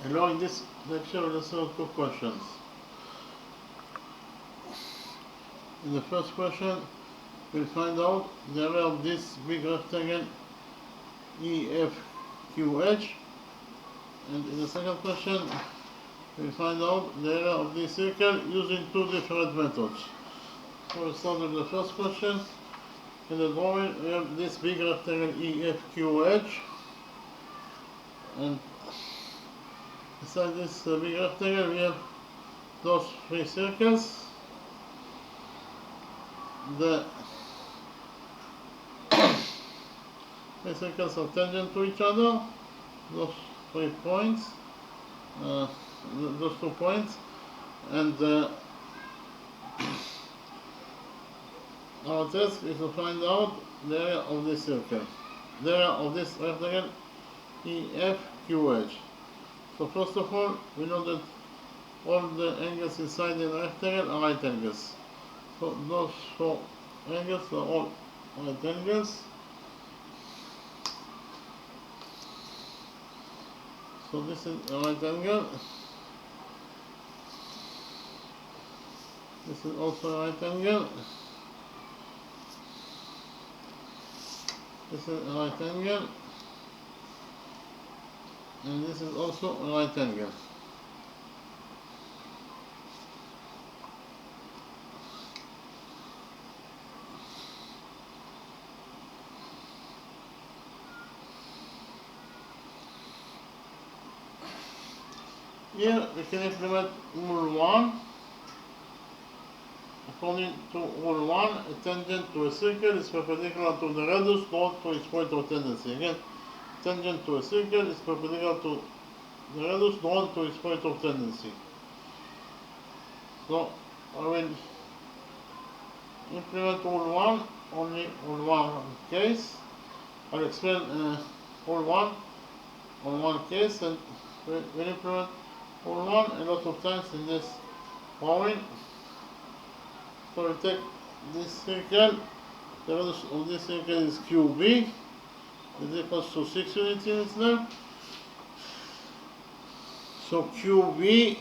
Hello, in this lecture we'll answer two questions. In the first question, we'll find out the area of this big rectangle EFQH, and in the second question, we'll find out the area of this circle using two different methods. So we'll start with the first question. In the drawing, we have this big rectangle EFQH, and beside this big rectangle, we have those three circles. The three circles are tangent to each other. Those 3 points, those 2 points, and our task is to find out the area of this circle, the area of this rectangle EFQH. So first of all, we know that all the angles inside the rectangle are right angles. So those 4 angles are all right angles. So this is a right angle. This is also a right angle. This is a right angle. And this is also a right angle. Here we can implement rule 1. According to rule 1, a tangent to a circle is perpendicular to the radius drawn to its point of tendency. Again, tangent to a circle is perpendicular to the radius drawn to its point of tendency. So I will implement rule 1, only rule 1 case. I'll explain rule 1 on one case, and we'll implement rule 1 a lot of times in this drawing. So we take this circle, the radius of this circle is QB, is equals to 6 units now. So QB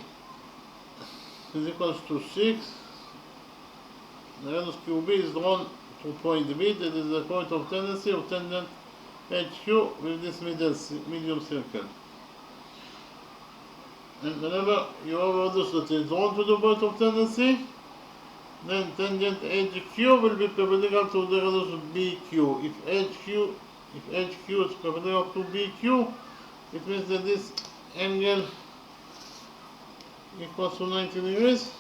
is equals to 6. The radius QB is drawn to point B, that is the point of tendency of tangent HQ with this medium circle. And whenever you have a radius that is drawn to the point of tendency, then tangent HQ will be perpendicular to the radius BQ. If HQ is perpendicular to BQ, it means that this angle equals to 90 degrees.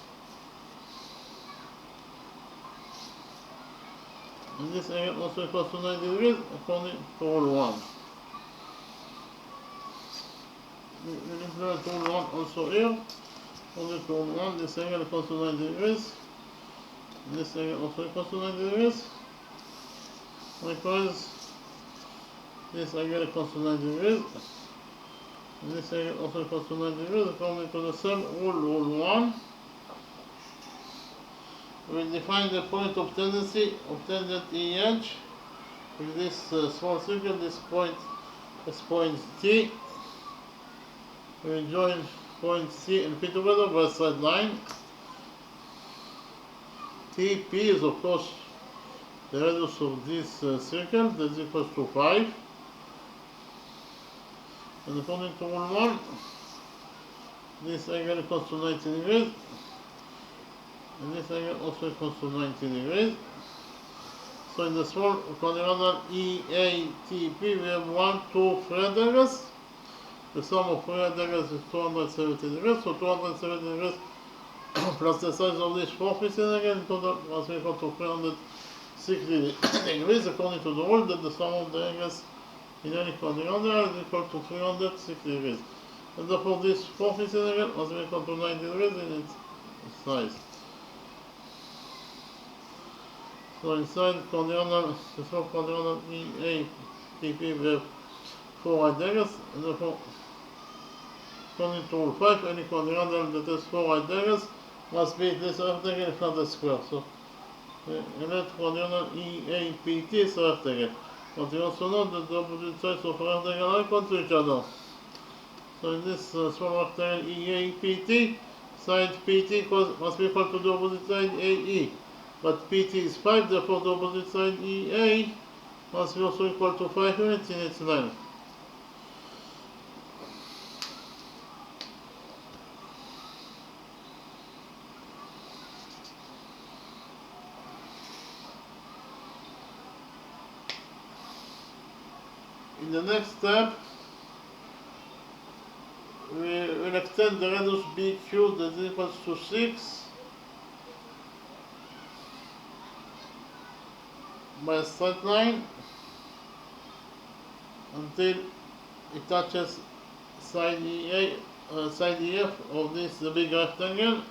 And this angle also equals to 90 degrees according to rule 1. We will implement rule 1 also here. According to rule 1, this angle equals to 90 degrees. This angle also equals to 90 degrees. Likewise, this angle equals to 90 degrees. And this angle also equals to 90 degrees according to the same rule, rule 1. We will define the point of tendency of tangent EH with this small circle. This point is point T. We will join point C and P together by a straight line. TP is of course the radius of this circle, that is equals to 5. And according to rule 1, this angle equals to 90 degrees. And this angle also equals to 90 degrees. So in the small quadrilateral EATP, we have 1, 2, 3 right angles. The sum of 3 right angles is 270 degrees. So 270 degrees plus the size of this 4 pieces again, in total must be equal to 360 degrees, according to the rule that the sum of the angles in any quadrilateral is equal to 360 degrees. And therefore this 4 pieces again must be equal to 90 degrees in its size. So inside quadrilateral, the small quadrilateral EATP, we have 4 right angles, and therefore according to rule 5, any quadrilateral that has 4 right angles must be this rectangle if not a square. So the net quadrilateral EAPT is a rectangle. But we also know that the opposite sides of a rectangle are equal to each other. So in this small rectangle EAPT, side PT must be equal to the opposite side AE. But PT is 5, therefore the opposite side EA must be also equal to 5 units in its length. In the next step, we will extend the radius BQ that is equals to 6 by a straight line until it touches side side EF of this the big rectangle.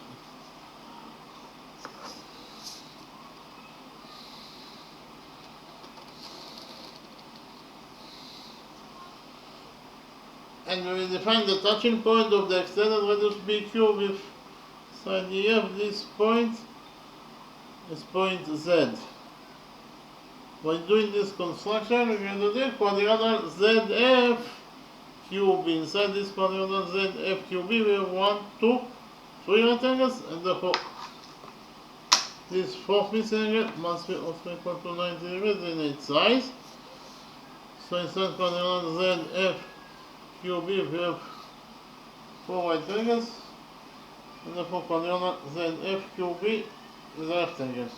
And we will define the touching point of the extended radius BQ with side EF. This point is point Z. By doing this construction, we can do the quadrilateral ZF QB. Inside this quadrilateral ZF QB, we have 1, 2, 3 rectangles, and therefore this fourth missing angle must be also equal to 90 degrees in its size. So inside quadrilateral ZF QB, we have 4 rectangles, and therefore quadrilateral ZF QB is a rectangle.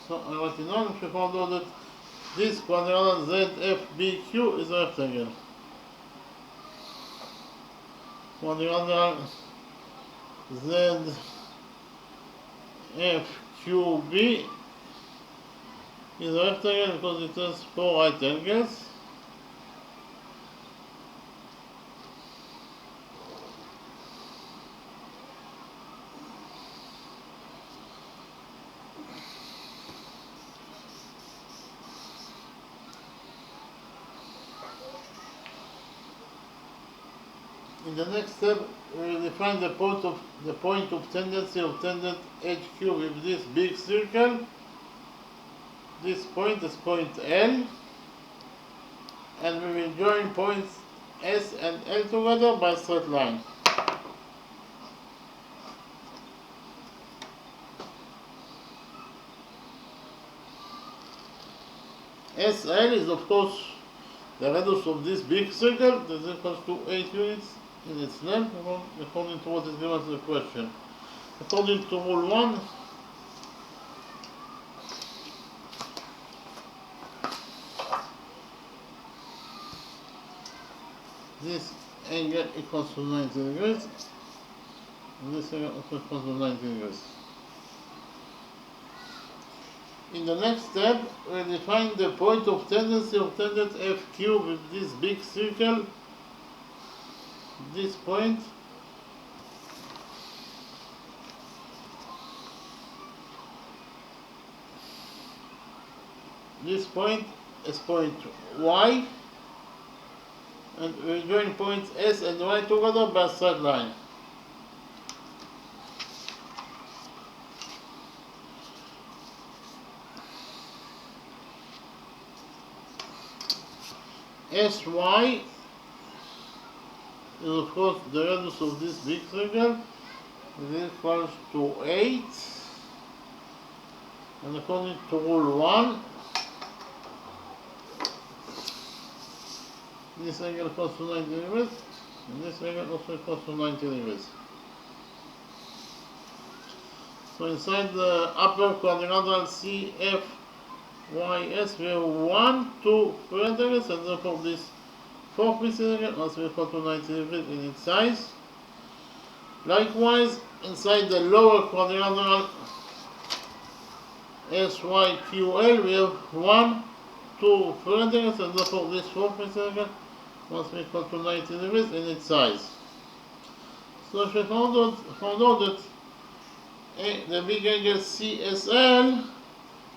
So I write it down. We found out that this quadrilateral ZFBQ is a rectangle. Quadrilateral ZFQB is a rectangle because it has 4 right angles. In the next step, we will define the point of tendency of tangent HQ with this big circle. This point is point L, and we will join points S and L together by a straight line. SL is of course the radius of this big circle that is equal to 8 units in its length according to what is given to the question. According to rule 1, this angle equals to 90 degrees, and this angle also equals to 90 degrees. In the next step, we define the point of tendency of tangent FQ with this big circle. This point is point Y, and we join points S and Y together by a straight line. SY is of course the radius of this big circle. It equals to 8, and according to rule 1, this angle equals to 90 degrees, and this angle also equals to 90 degrees. So inside the upper quadrilateral CFYS, we have 1, 2, 3 rectangles, and therefore this fourth missing angle must be equal to 90 degrees in its size. Likewise, inside the lower quadrilateral SYQL, we have 1, 2, 3 rectangles, and therefore this fourth missing angle must be equal to 90 degrees in its size. So if we found out that the big angle CSL,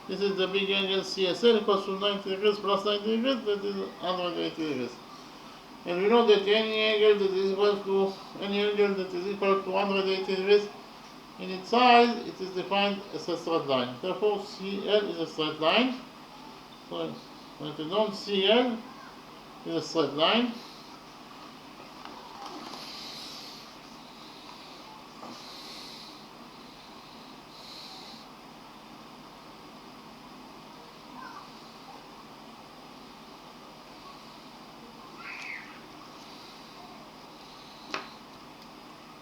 this is the big angle CSL equals to 90 degrees plus 90 degrees, that is 180 degrees. And we know that any angle that is equal to 180 degrees in its size, it is defined as a straight line. Therefore, CL is a straight line. So write it down, CL is a straight line.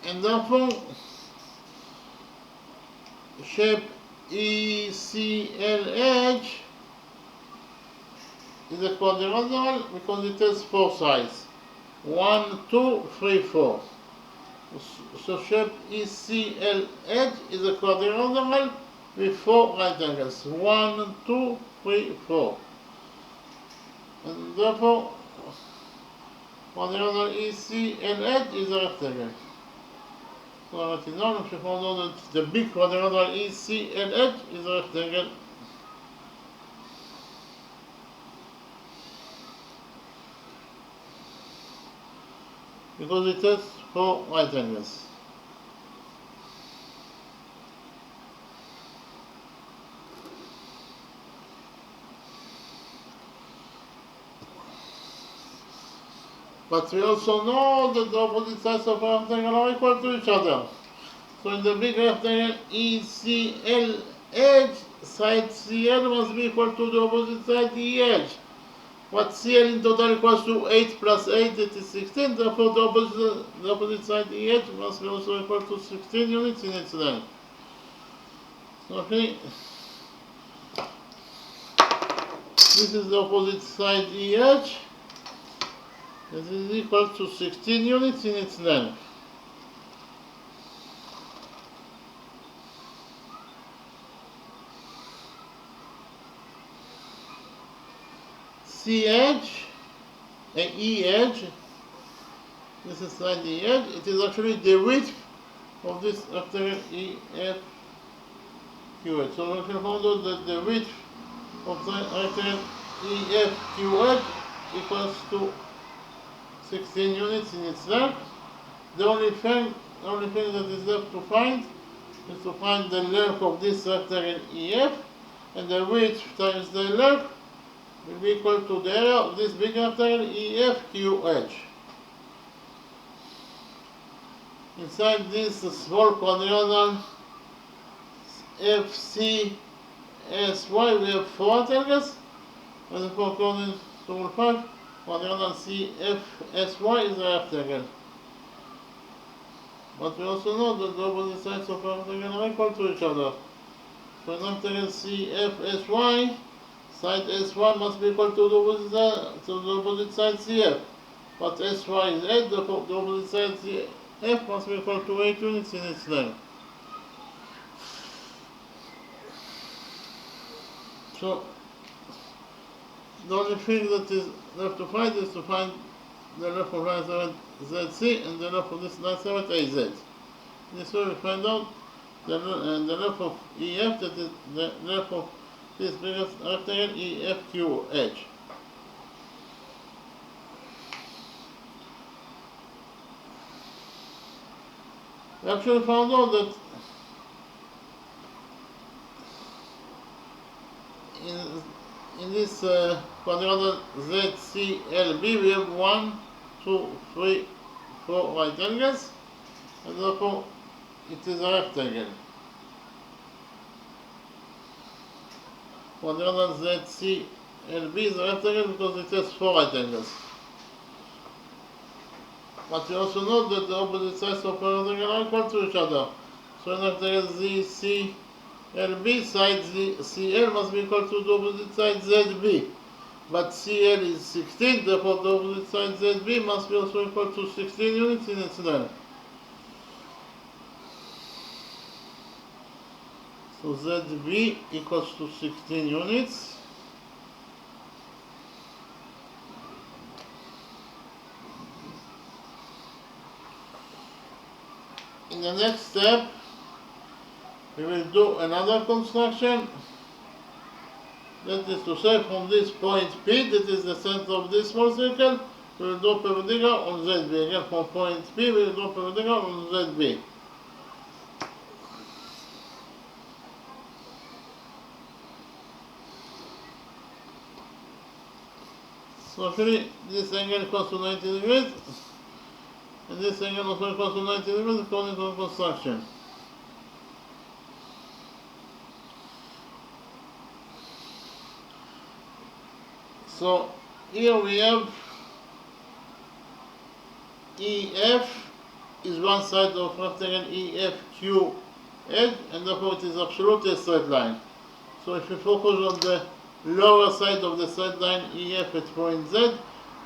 And therefore shape ECLH is a quadrilateral because it has 4 sides. 1, 2, 3, 4. So shape ECLH is a quadrilateral with 4 right angles. 1, 2, 3, 4. And therefore quadrilateral ECLH is a rectangle. So maintenant, je prends the big quadrilateral ECLH is a rectangle. Because it has 4 right angles. But we also know that the opposite sides of a rectangle are equal to each other. So in the big rectangle ECLH, side CL must be equal to the opposite side EH. What CL in total equals to 8 plus 8, that is 16. Therefore, the opposite side EH must be also equal to 16 units in its length. Okay. This is the opposite side EH. This is equal to 16 units in its length. C edge and E edge, this is side E edge, it is actually the width of this rectangle EF Q edge. So we can find out that the width of the rectangle EF Q edge equals to 16 units in its length. The only thing that is left to find is to find the length of this rectangle EF, and the width times the length will be equal to the area of this big rectangle EFQH. Inside this small quadrilateral FCSY we have 4 rectangles, and therefore according to rule 5, quadrilateral CFSY is a rectangle. But we also know that the opposite sides of a rectangle are equal to each other. So in rectangle CFSY, side SY must be equal to the opposite side CF. But SY is 8, the opposite side CF must be equal to 8 units in its length. So the only thing that is left to find is to find the length of line segment ZC and the length of this line segment AZ. This way we find out the length of EF, that is the length of this biggest rectangle EFQH. We actually found out that in this quadrilateral ZCLB we have 1, 2, 3, 4 right angles, and therefore it is a rectangle. Quadrilateral ZCLB is a rectangle because it has 4 right angles. But we also know that the opposite sides of a rectangle are equal to each other. So in rectangle ZCLB, side CL must be equal to the opposite side ZB. But CL is 16, therefore the opposite side ZB must be also equal to 16 units in its length. So ZB equals to 16 units. In the next step, we will do another construction. That is to say, from this point P, that is the center of this small circle, we will do perpendicular on ZB. Again, from point P, we will do perpendicular on ZB. So actually, this angle equals to 90 degrees, and this angle also equals to 90 degrees according to the construction. So here we have EF is one side of rectangle EFQ edge, and therefore it is absolutely a straight line. So if you focus on the lower side of the straight line EF at point Z,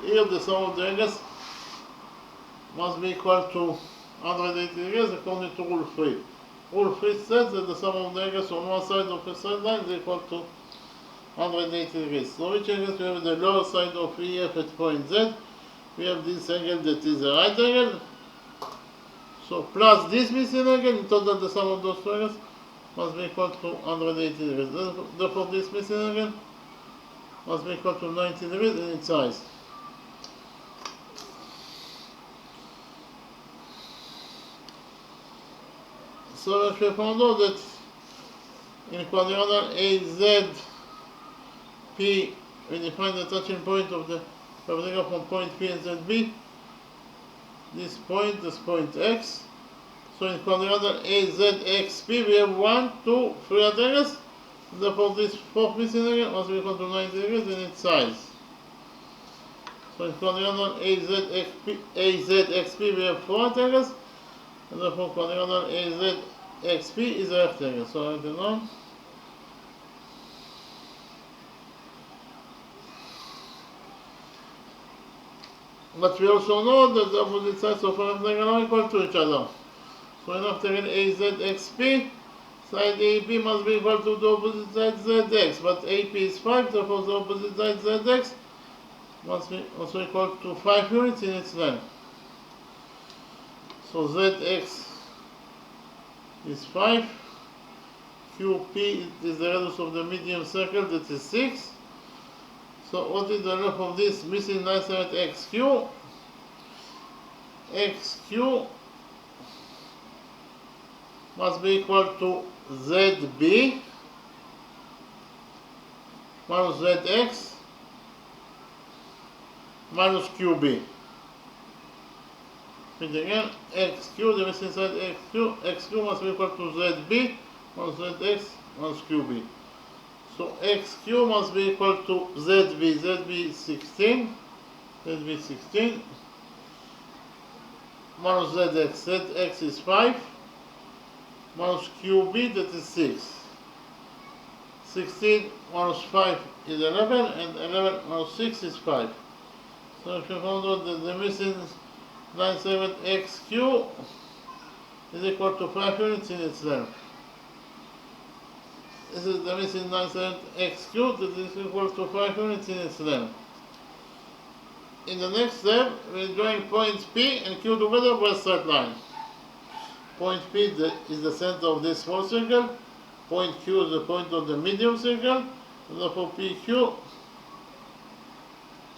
here the sum of the angles must be equal to 180 degrees according to rule 3. Rule 3 says that the sum of the angles on one side of a straight line is equal to 180 degrees. So which angles we have the lower side of EF at point Z? We have this angle that is a right angle. So plus this missing angle, in total the sum of those two angles must be equal to 180 degrees. Therefore this missing angle must be equal to 90 degrees in its size. So if we found out that in quadrilateral AZP, we define the touching point of the perpendicular from point P and ZB, this point is point X. So in quadrilateral AZXP, we have 1, 2, 3 right angles. Therefore this fourth missing angle must be equal to 90 degrees in its size. So in quadrilateral AZXP, we have 4 right angles. And therefore quadrilateral AZXP is a rectangle. So I write it down. But we also know that the opposite sides of a rectangle are equal to each other. So in rectangle AZXP, side AB must be equal to the opposite side ZX. But AP is 5, therefore the opposite side ZX must be also equal to 5 units in its length. So ZX is 5. QP is the radius of the medium circle, that is 6. So what is the length of this missing line segment XQ? XQ must be equal to ZB minus ZX minus QB. Repeat again, XQ, the missing side XQ must be equal to ZB minus ZX minus QB. So XQ must be equal to ZB. ZB is 16. ZB is 16. Minus ZX. ZX is 5. Minus QB, that is 6. 16 minus 5 is 11. And 11 minus 6 is 5. So if you found out that the missing line segment XQ is equal to 5 units in its length. This is the missing line segment XQ that is equal to 5 units in its length. In the next step, we are drawing points P and Q together by a straight line. Point P is the center of this small circle. Point Q is the point of the medium circle. And therefore PQ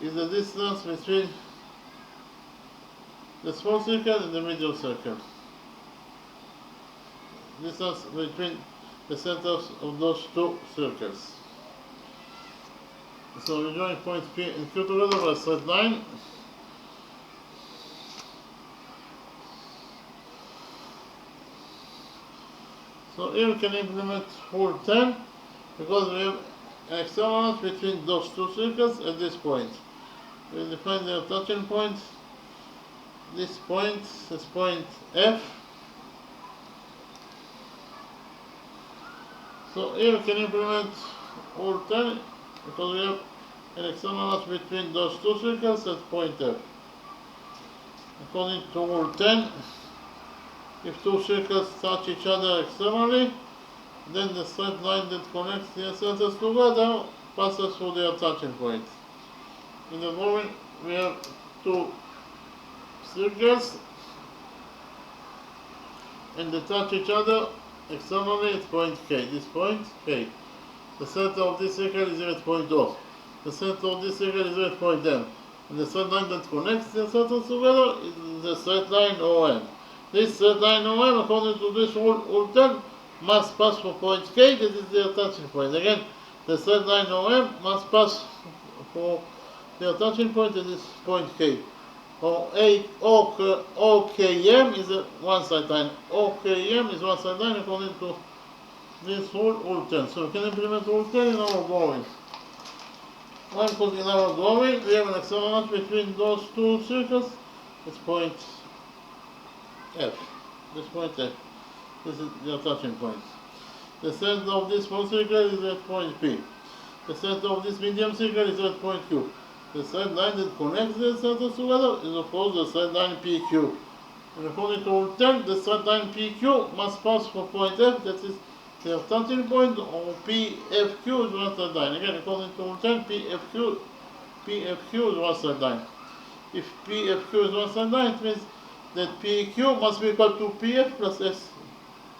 is the distance between the small circle and the medium circle. Distance between the centers of those two circles. So we join points P and Q together by a straight line. So here we can implement rule 10 because we have an external line between those two circles at this point. We define their touching point. This point is point F. So here we can implement rule 10 because we have an external line between those two circles at point F. According to rule 10, if two circles touch each other externally, then the straight line that connects their centers together passes through their touching point. In the drawing, we have two circles and they touch each other externally at point K. This point K. The center of this circle is here at point O. The center of this circle is here at point M. And the straight line that connects their centers together is the straight line OM. This straight line OM, according to this rule 10, must pass for point K, that is their touching point. Again, the straight line OM must pass for their touching point, that is point K. Or OKM is a one side line. OKM is one side line according to this rule 10. So we can implement rule 10 in our drawing. Why? Because in our drawing we have an external line between those two circles. It's point F. This point F. This is your touching point. The center of this small circle is at point P. The center of this medium circle is at point Q. The straight line that connects the centers together is of course the straight line PQ. And according to rule 10, the straight line PQ must pass from point F, that is their starting point, or PFQ is one straight line. Again, according to rule 10, PFQ is one straight line. If PFQ is one straight line, it means that PQ must be equal to PF plus S.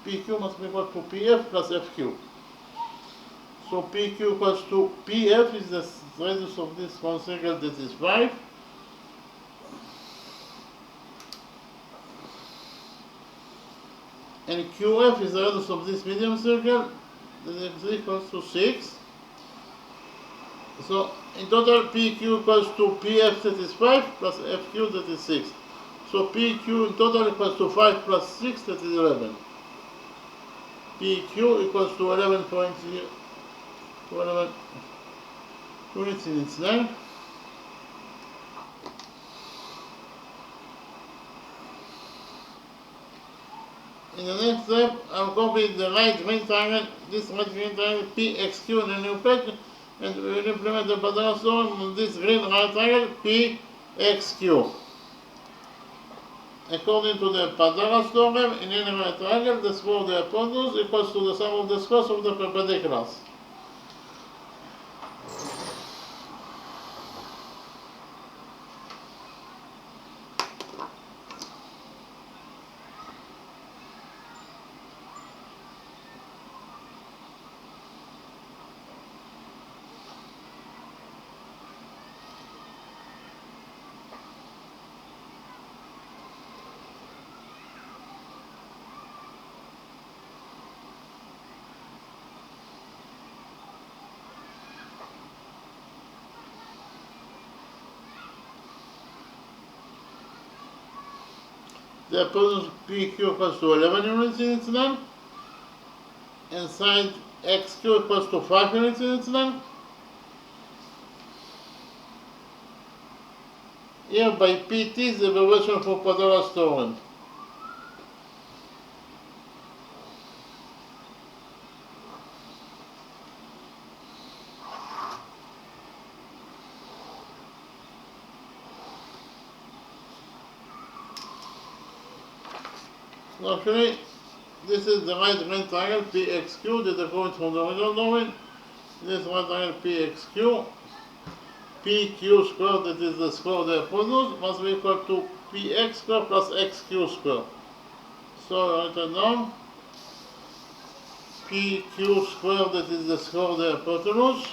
PQ must be equal to PF plus FQ. So PQ equals to PF is the radius of this one circle, that is 5. And QF is the radius of this medium circle, that is equals to 6. So in total PQ equals to PF, that is 5, plus FQ, that is 6. So PQ in total equals to 5 plus 6, that is 11. PQ equals to 11.0 to 11 units in its length. In the next step, I'll copy the right green triangle, this right green triangle PXQ in a new page, and we will implement the Pythagoras theorem on this green right triangle PXQ. According to the Pythagoras theorem, in any right triangle, the square of the hypotenuse equals to the sum of the squares of the perpendiculars. The hypotenuse PQ equals to 11 units in its length, and side XQ equals to 5 units in its length. Here by PT is the evaluation for Pythagoras theorem. So actually, this is the right green triangle PXQ that is going from the original domain. This right triangle PXQ, PQ squared, that is the square of the hypotenuse, must be equal to PX squared plus XQ squared. So I write it down. PQ squared, that is the square of the hypotenuse,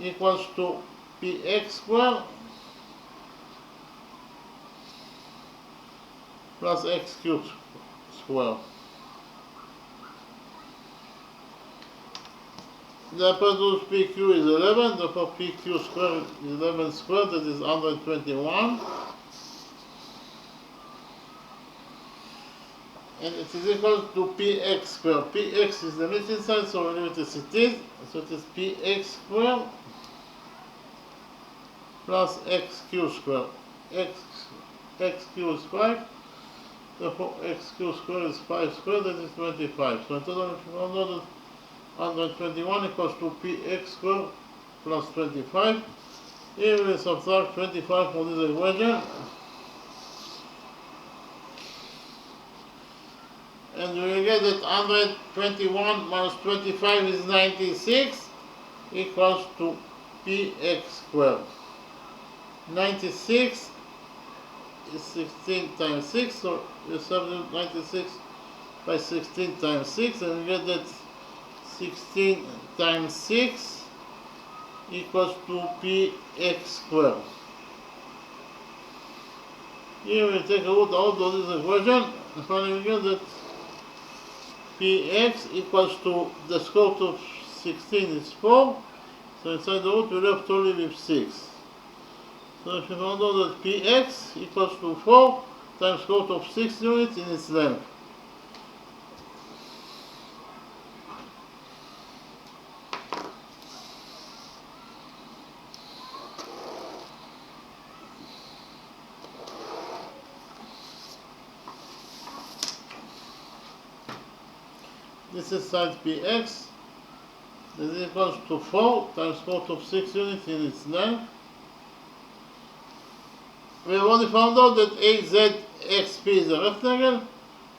equals to PX squared plus XQ squared. The hypotenuse PQ is 11, therefore PQ squared is 11 squared, that is 121. And it is equal to PX squared. PX is the missing side, so we limit as it is. So it is PX squared plus XQ squared. XQ is 5, therefore XQ squared is 5 squared, that is 25. So in total, 121 equals to PX squared plus 25. Here we subtract 25 from this equation, and we will get that 121 minus 25 is 96, equals to PX squared. 96 is 16 times 6, so you substitute 96 by 16 times 6, and you get that 16 times 6 equals to PX squared. Here we take a look out of this equation, and finally we get that Px equals to the square root of 16 is 4, so inside the root we left only with 6. So if you found out that Px equals to 4 times square root of 6 units in its length. This is side PX. This is equals to 4 times square root of 6 units in its length. We have already found out that AZXP is a rectangle,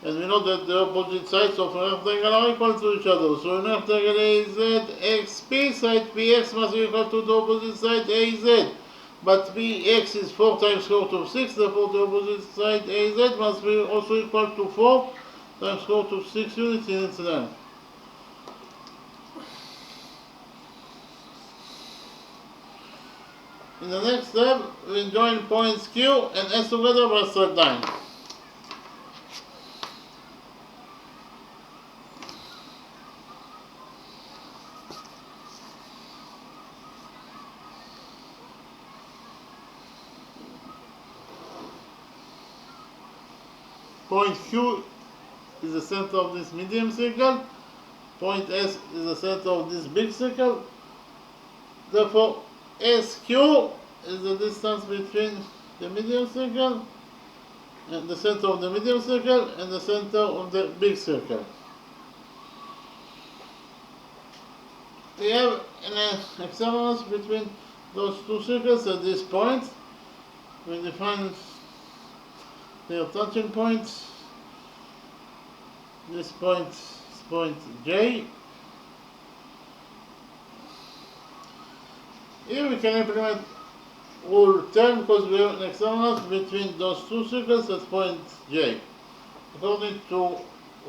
and we know that the opposite sides of a rectangle are equal to each other. So in rectangle AZXP, side PX must be equal to the opposite side AZ. But PX is 4 times square root of 6, therefore the opposite side AZ must be also equal to 4 times square root of 6 units in its length. In the next step, we join points Q and S together by a straight line. Point Q is the center of this medium circle. Point S is the center of this big circle. Therefore, SQ is the distance between the medium circle and the center of the medium circle and the center of the big circle. We have an externals between those two circles at this point. We define their touching points. This point is point J. Here we can implement rule 10 because we have an externals between those two circles at point J. According to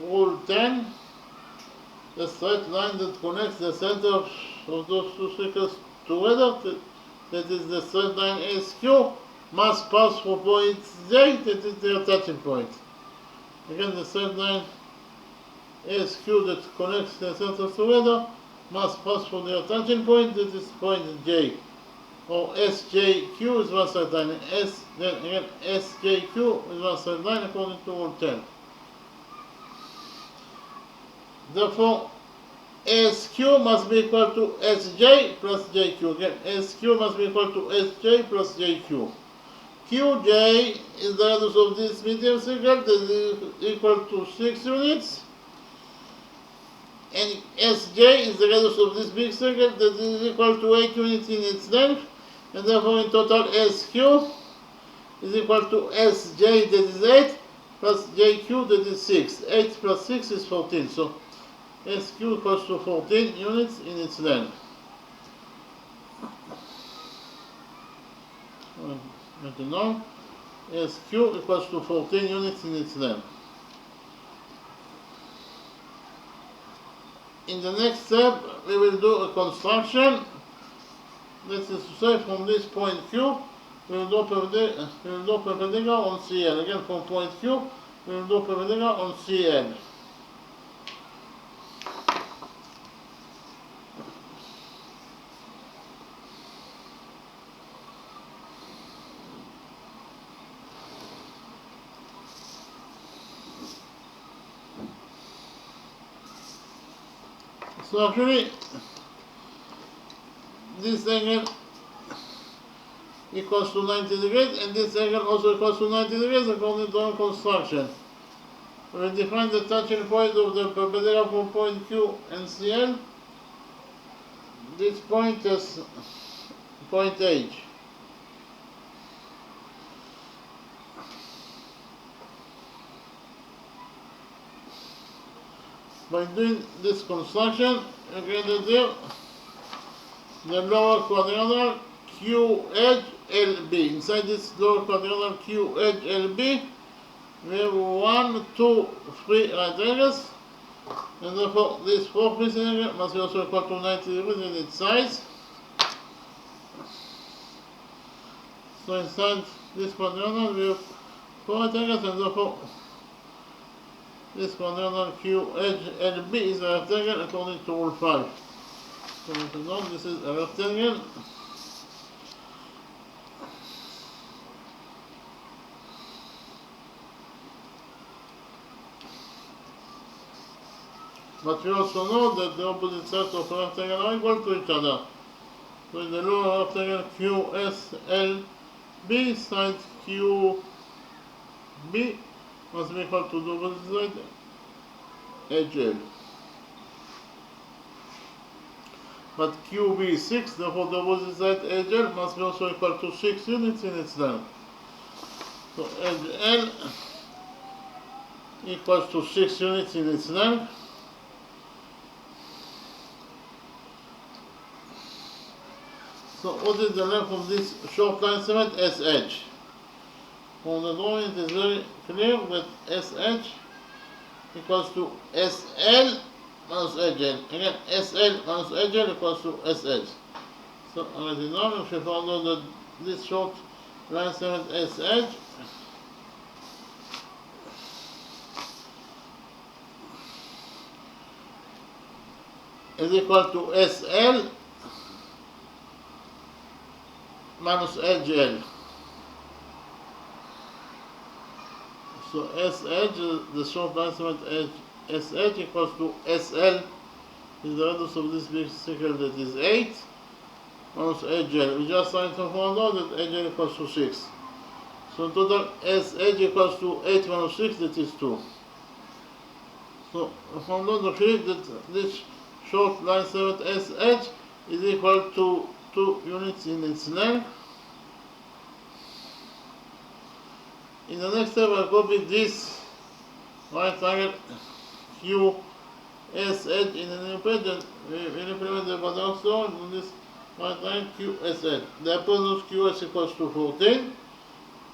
rule 10, the straight line that connects the center of those two circles together, that is the straight line SQ, must pass through point J, that is their touching point. Again, the straight line SQ that connects the centers together must pass through their touching point, that is point J. Or SJQ is one straight line. Then again, SJQ is one straight line according to rule 10. Therefore, SQ must be equal to SJ plus JQ. Again, SQ must be equal to SJ plus JQ. QJ is the radius of this medium circle, that is equal to 6 units. And SJ is the radius of this big circle, that is equal to 8 units in its length. And therefore, in total, SQ is equal to SJ, that is 8, plus JQ, that is 6. 8 plus 6 is 14. So, SQ equals to 14 units in its length. Now, SQ equals to 14 units in its length. In the next step, we will do a construction. That is to say, from this point Q, we will do perpendicular on CL. Again, from point Q, we will do perpendicular on CL. So actually, this angle equals to 90 degrees and this angle also equals to 90 degrees according to our construction. We define the touching point of the perpendicular from point Q and CL. This point is point H. By doing this construction, you get here the lower quadrangle QHLB. Inside this lower quadrangle QHLB, we have 1, 2, 3 right angles, and therefore this fourth missing angle must be also equal to 90 degrees in its size. So inside this quadrangle, we have 4 right angles, and therefore this quadrangle QHLB is a rectangle according to rule 5. So to know this is a rectangle. But we also know that the opposite sides of a rectangle are equal to each other. So in the lower rectangle QSLB, side QB must be equal to the opposite side HL. but QB is 6, therefore the opposite side edge must be also equal to 6 units in its length. So edge L equals to 6 units in its length. So what is the length of this short line segment? SH. From the drawing it is very clear that SH equals to SL minus HL. Again, SL minus HL equals to SH. So already now if you found out that this short line segment SH is equal to SL minus HL. So SH, the short line segment SH equals to SL is the radius of this big circle that is 8 minus HL. We just trying to find out that HL equals to 6. So in total SH equals to 8 minus 6, that is 2. So we found out that this short line segment SH is equal to 2 units in its length. In the next step, I'll copy this right angle QSH in a new page and we'll implement the paradox on this right angle QSH. The hypotenuse QS equals to 14,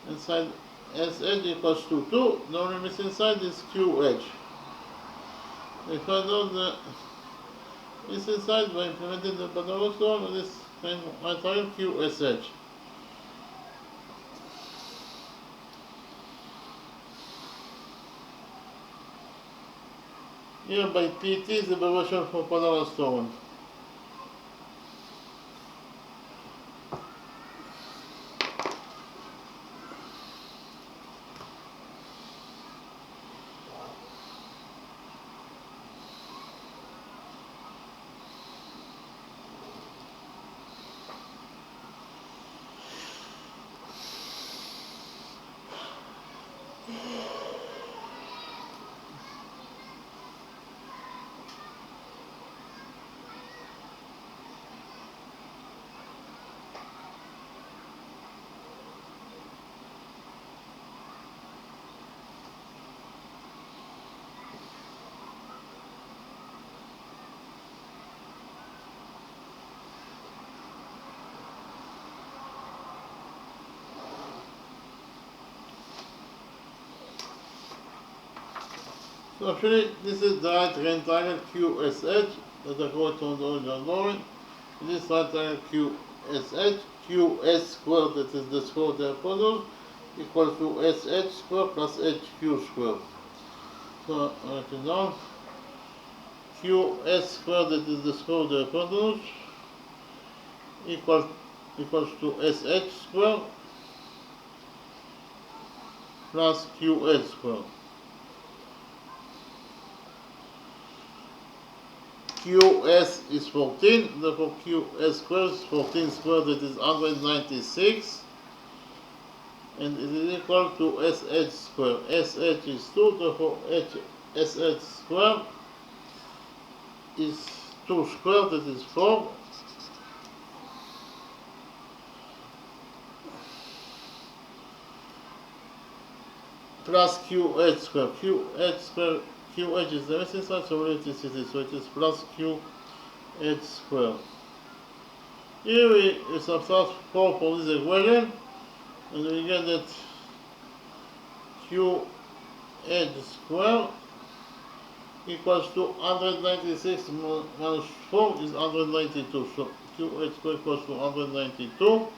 and side SH equals to 2. The only missing side is QH. We find out the missing side by implementing the paradox on this right angle QSH. Here by PT is the abbreviation for parallel stone. So actually, this is the right rectangle QSH that I wrote on the original drawing. This right angle QSH, QS squared, that is the square of the hypotenuse, equals to SH squared plus HQ squared. So I write it down. QS squared, that is the square of the hypotenuse, equals to SH squared plus QH squared. QS is 14, therefore QS squared is 14 squared, that is 196, and it is equal to SH squared. SH is 2, therefore SH squared is 2 squared, that is 4. Plus QH squared. QH squared. QH is the missing side, so it is so it is plus QH squared. Here we subtract 4 from this equation, and we get that QH squared equals to 196 minus 4 is 192. So QH squared equals to 192.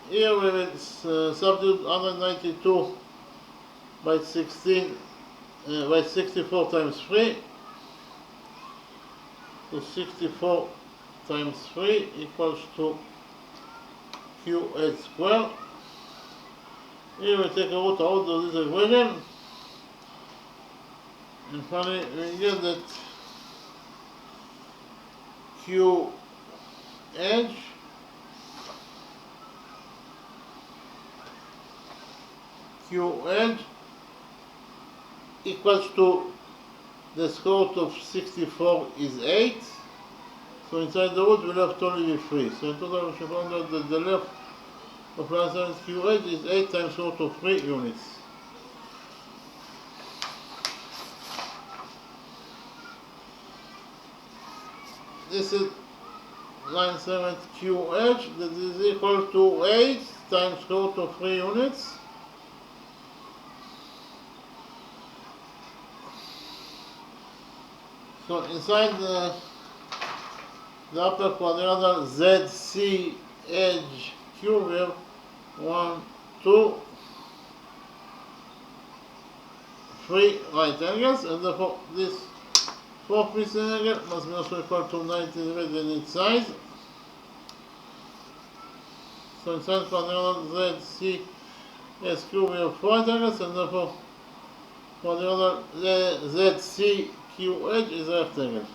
Here we will substitute 192 by 16. By 64 times 3, so 64 times 3 equals to QH squared. Here we take a root out of this equation, and finally we get that QH equals to the square root of 64 is 8, So inside the root we'll have only 3. So in total we should find out that the length of line segment QH is 8 times root of 3 units. This is line segment QH that is equal to 8 times root of 3 units. So inside the upper quadrilateral ZC edge Q we have 1, 2, 3 right angles, and therefore this fourth missing angle must be also equal to 90 degrees in each side. So inside quadrilateral ZC SQ we have 4 right angles, and therefore quadrilateral ZCQH is a rectangle,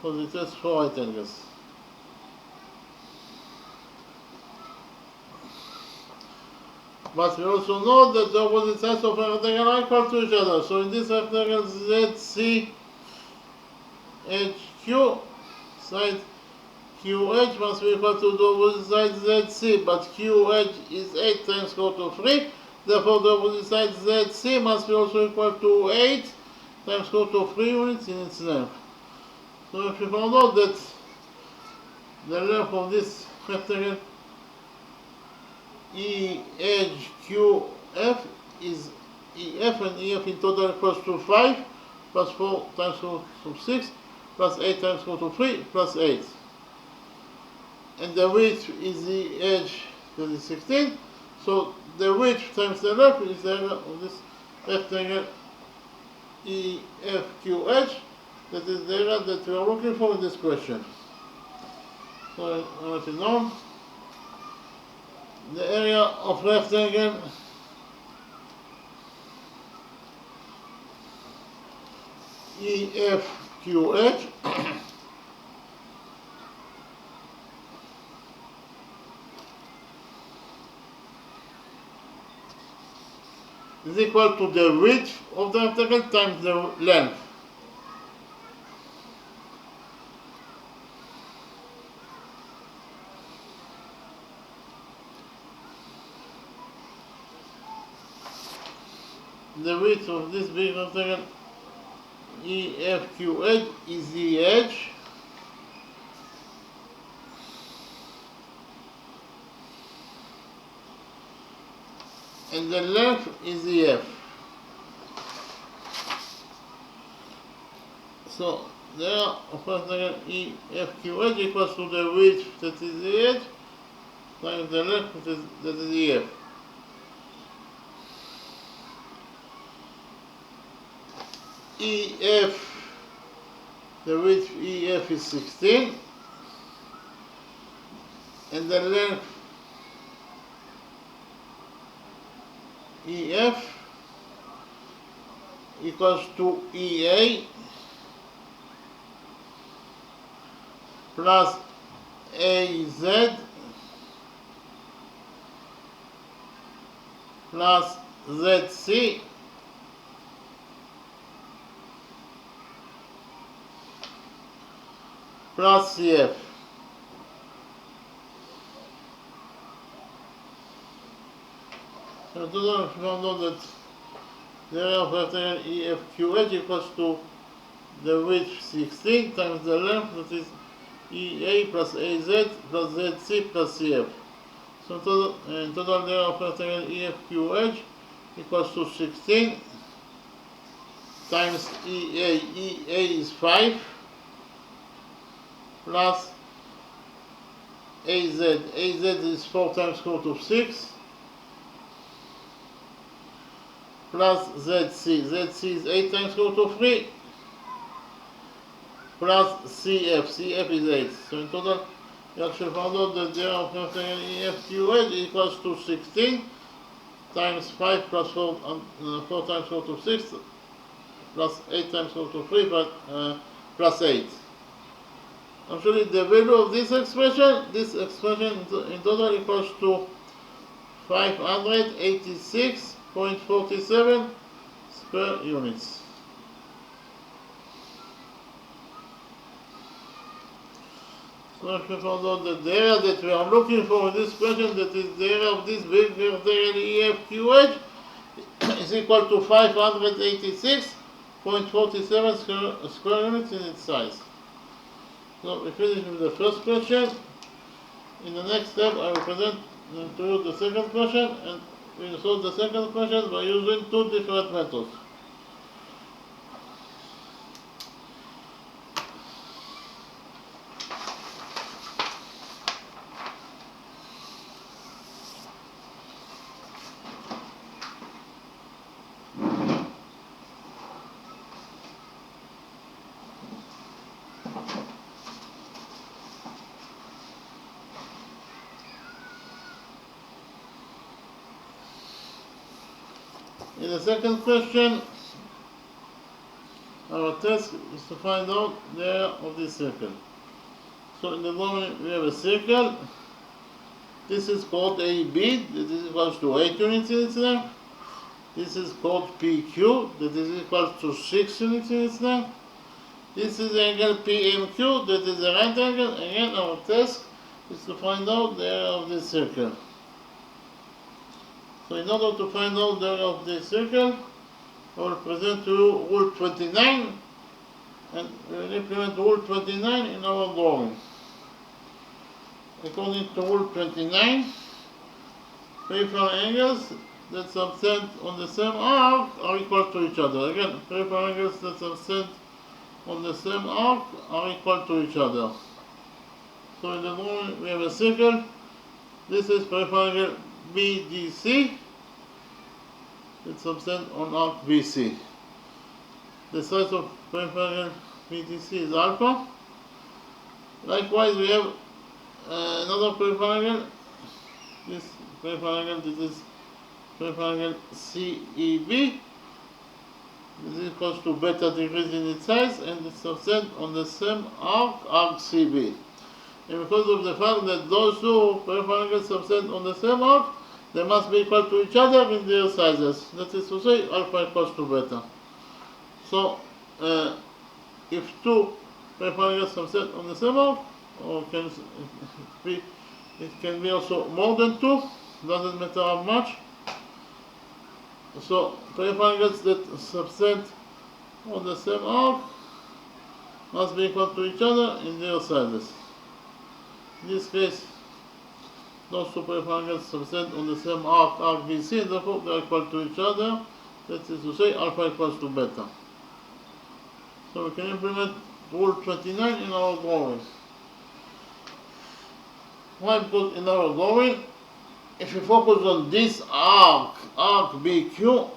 because it has 4 right angles. But we also know that the opposite sides of a rectangle are equal to each other. So in this rectangle ZCHQ, side QH must be equal to the opposite side ZC, but QH is 8 times root of 3. Therefore the opposite side ZC must be also equal to 8 times root of 3 units in its length. So if we found out that the length of this rectangle EHQF is EF, and EF in total equals to 5 plus 4 times root of 6 plus 8 times root of 3 plus 8. And the width is the edge that is 16. So the width times the length is the area of this rectangle EFQH. That is the area that we are looking for in this question. So I want to know the area of rectangle EFQH is equal to the width of the rectangle times the length. The width of this big rectangle EFQH is the edge, and the length is the F. So the area of rectangle EFQH equals to the width that is the edge times the length that is the F. EF, the width EF is 16, and the length EF equals to EA plus AZ plus ZC plus CF. So today we found out that the area of rectangle EFQH equals to the width 16 times the length, that is EA plus AZ plus ZC plus CF. So in total the area of rectangle EFQH equals to 16 times EA. EA is 5 plus AZ. AZ is 4 times root of 6 plus ZC. ZC is 8 times root of 3 plus CF. CF is 8. So in total we actually found out that the area of rectangle EFQH equals to 16 times 5 plus 4 times root of 6 plus 8 times root of 3 plus 8. Actually, the value of this expression in total equals to 586.47 square units. So if we found out that the area that we are looking for in this question, that is the area of this big rectangle EFQH, is equal to 586.47 square units in its size. So we finish with the first question. In the next step, I will present to you the second question, and we will solve the second question by using two different methods. In the second question, our task is to find out the area of this circle. So in the drawing we have a circle. This is called AB, that is equal to 8 units in its length. This is called PQ, that is equal to 6 units in its length. This is angle PMQ, that is a right angle. Again, our task is to find out the area of this circle. So in order to find out the area of this circle, I will present to you Rule 29, and we will implement Rule 29 in our drawing. According to Rule 29, peripheral angles that subtend on the same arc are equal to each other. Again, peripheral angles that subtend on the same arc are equal to each other. So in the drawing we have a circle. This is peripheral angle BDC that subtend on arc BC. The size of peripheral angle BDC is alpha. Likewise, we have another peripheral angle. This peripheral angle, this is peripheral angle CEB. This is equal to beta degrees in its size, and it's subtend on the same arc CB. And because of the fact that those two peripheral angles subtend on the same arc, they must be equal to each other in their sizes. That is to say, alpha equals to beta. So, if two peripheral angles subtend on the same arc, or it can be also more than two, doesn't matter how much. So peripheral angles that subtend on the same arc must be equal to each other in their sizes. In this case, those two peripheral angles subtend on the same arc BC, and therefore they are equal to each other. That is to say, alpha equals to beta. So we can implement Rule 29 in our drawing. Why? Because in our drawing, if we focus on this arc BQ,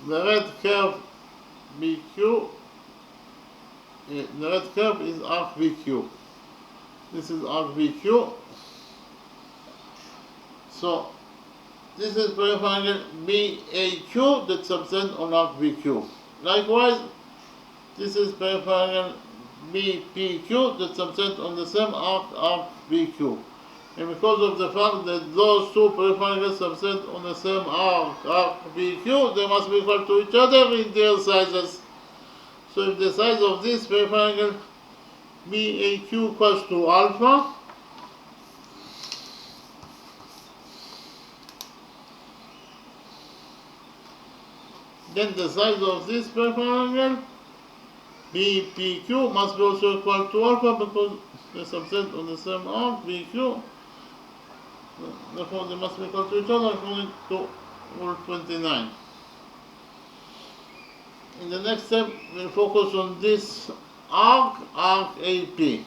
the red curve BQ, the red curve is arc BQ. This is arc BQ. So this is peripheral angle BAQ that subtend on arc BQ. Likewise, this is peripheral angle BPQ that subtend on the same arc BQ. And because of the fact that those two peripheral angles subtend on the same arc BQ, they must be equal to each other in their sizes. So if the size of this peripheral angle BAQ equals to alpha, then the size of this peripheral angle BPQ must be also equal to alpha, because they subtend on the same arc BQ. Therefore, they must be equal to each other according to Rule 29. In the next step, we'll focus on this arc AP.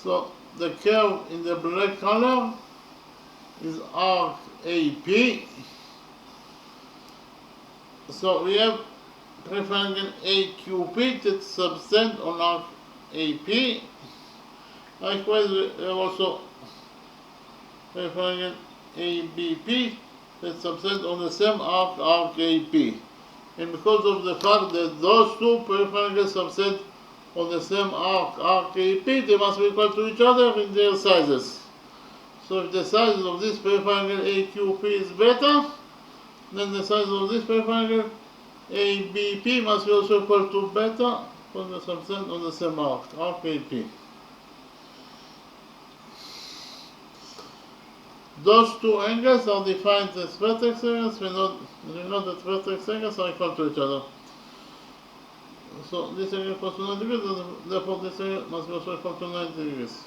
So the curve in the black color is arc AP. So we have triangle AQP that subtend on arc AP. Likewise, we have also triangle ABP that subtend on the same arc AP. And because of the fact that those two triangles subtend on the same arc AP, they must be equal to each other in their sizes. So if the size of this triangle AQP is better, then the size of this triangle ABP must be also equal to beta for the subtend on the same arc AP. Those two angles are defined as vertex angles. We know that vertex angles are equal to each other. So this angle equals to 90 degrees, and therefore this angle must be also equal to 90 degrees.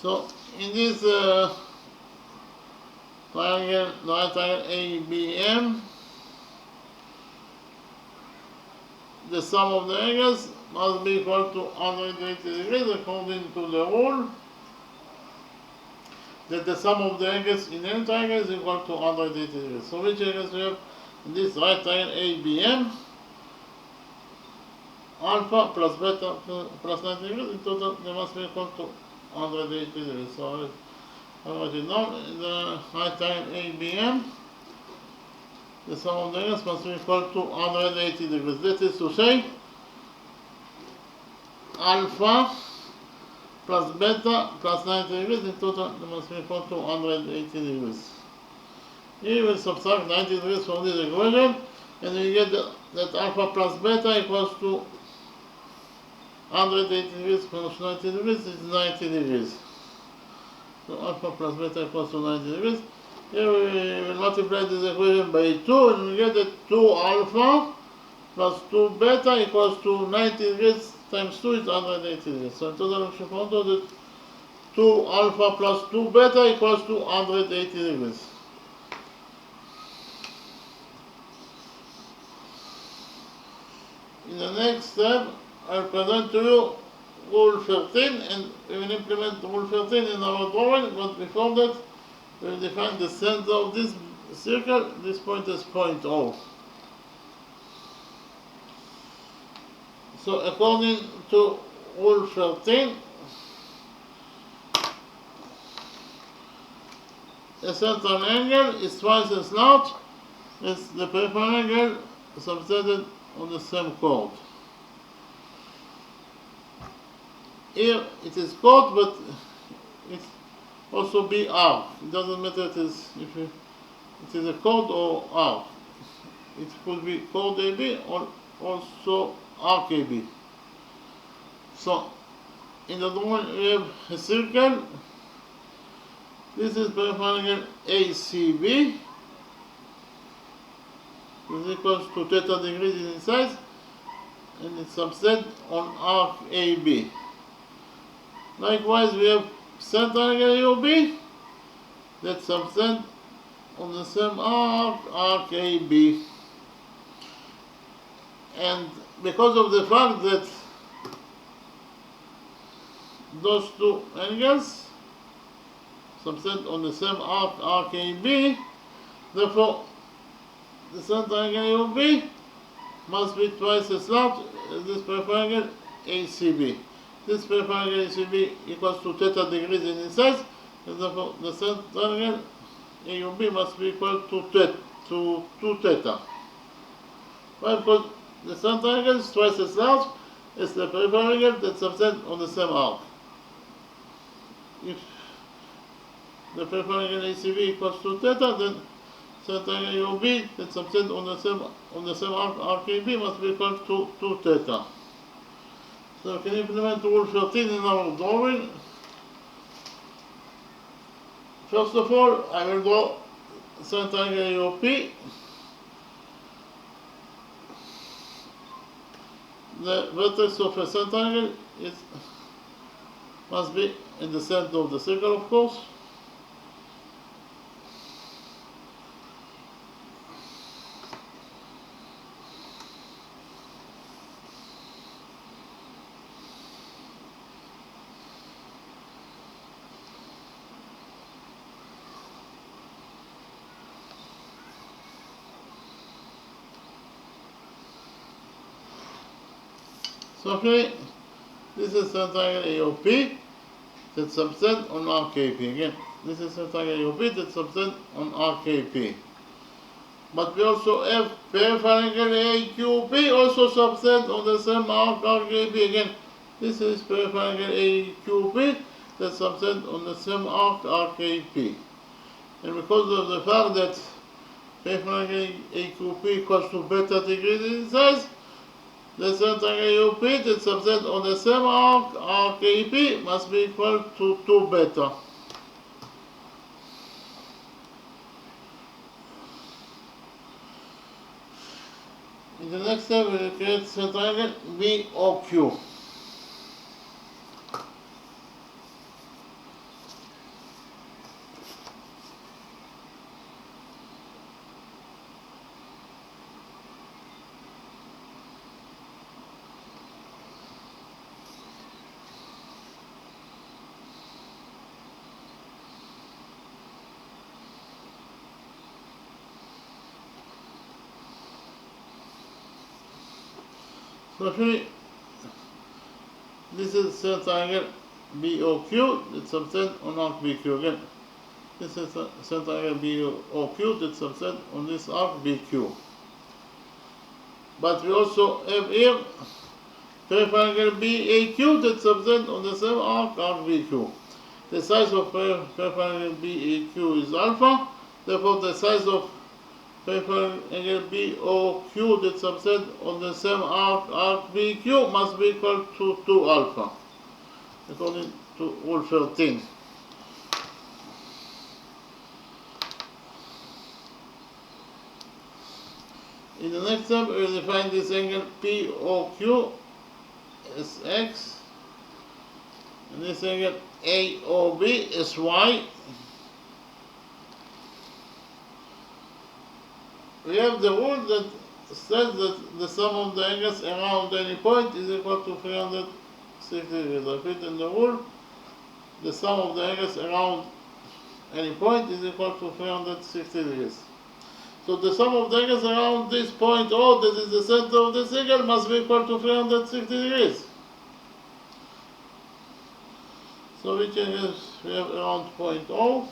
So in this triangle, the right triangle ABM, the sum of the angles must be equal to 180 degrees according to the rule that the sum of the angles in any triangle is equal to 180 degrees. So which angles we have in this right triangle ABM? Alpha plus beta plus 90 degrees, in total they must be equal to 180 degrees. So I write it down. In the right triangle ABM, the sum of the angles must be equal to 180 degrees. That is to say, alpha plus beta plus 90 degrees, in total they must be equal to 180 degrees. Here we will subtract 90 degrees from this equation, and we get that alpha plus beta equals to 180 degrees plus 90 degrees is 90 degrees. So alpha plus beta equals to 90 degrees. Here we will multiply this equation by 2, and we get that 2 alpha plus 2 beta equals to 90 degrees times 2 is 180 degrees. So in total we should find out that 2 alpha plus 2 beta equals to 180 degrees. In the next step, I'll present to you Rule 13, and we will implement Rule 13 in our drawing, but before that, we will define the center of this circle. This point is point O. So according to Rule 13, a certain angle is twice as large as the peripheral angle subtended on the same chord. Here it is chord, but it also be arc. It doesn't matter if it is a chord or arc. It could be chord AB or also arc AB. So in the drawing we have a circle. This is peripheral angle ACB. Is equals to theta degrees in size, and it's subset on arc AB. Likewise, we have center angle UB that subset on the same arc AB. And because of the fact that those two angles subset on the same arc AB, therefore the center angle UB must be twice as large as this peripheral angle ACB. This peripheral angle ACB equals to theta degrees in size, and therefore the center angle AUB must be equal to 2 theta. Why? Because the center angle is twice as large as the peripheral angle that subset on the same arc. If the peripheral angle ACB equals to theta, then center angle UB that subtend on the same arc AB must be equal to 2 theta. So we can implement Rule 13 in our drawing. First of all, I will draw center angle UP. The vertex of a center angle must be in the center of the circle, of course. So okay, this is rectangle AOP that subset on RKP. Again, this is rectangle AOP that subset on RKP. But we also have peripheral AQP also subset on the same arc RKP. Again, this is peripheral AQP that subset on the same arc RKP. And because of the fact that peripheral AQP equals to beta degrees in size, the rectangle AOP that subset on the same arc RKP must be equal to 2 beta. In the next step, we will create rectangle BOQ. So actually, this is rectangle BOQ that subset on arc BQ. Again, this is rectangle BOQ that subset on this arc BQ. But we also have here peripheral BAQ that subset on the same arc BQ. The size of peripheral BAQ is alpha, therefore the size of peripheral BOQ that subset on the same arc BQ must be equal to 2 alpha, according to rule 13. In the next step, we will define this angle POQ as X, and this angle AOB as Y. We have the rule that says that the sum of the angles around any point is equal to 360 degrees. I repeat in the rule, the sum of the angles around any point is equal to 360 degrees. So the sum of the angles around this point O, that is the center of this angle, must be equal to 360 degrees. So which angles we have around point O?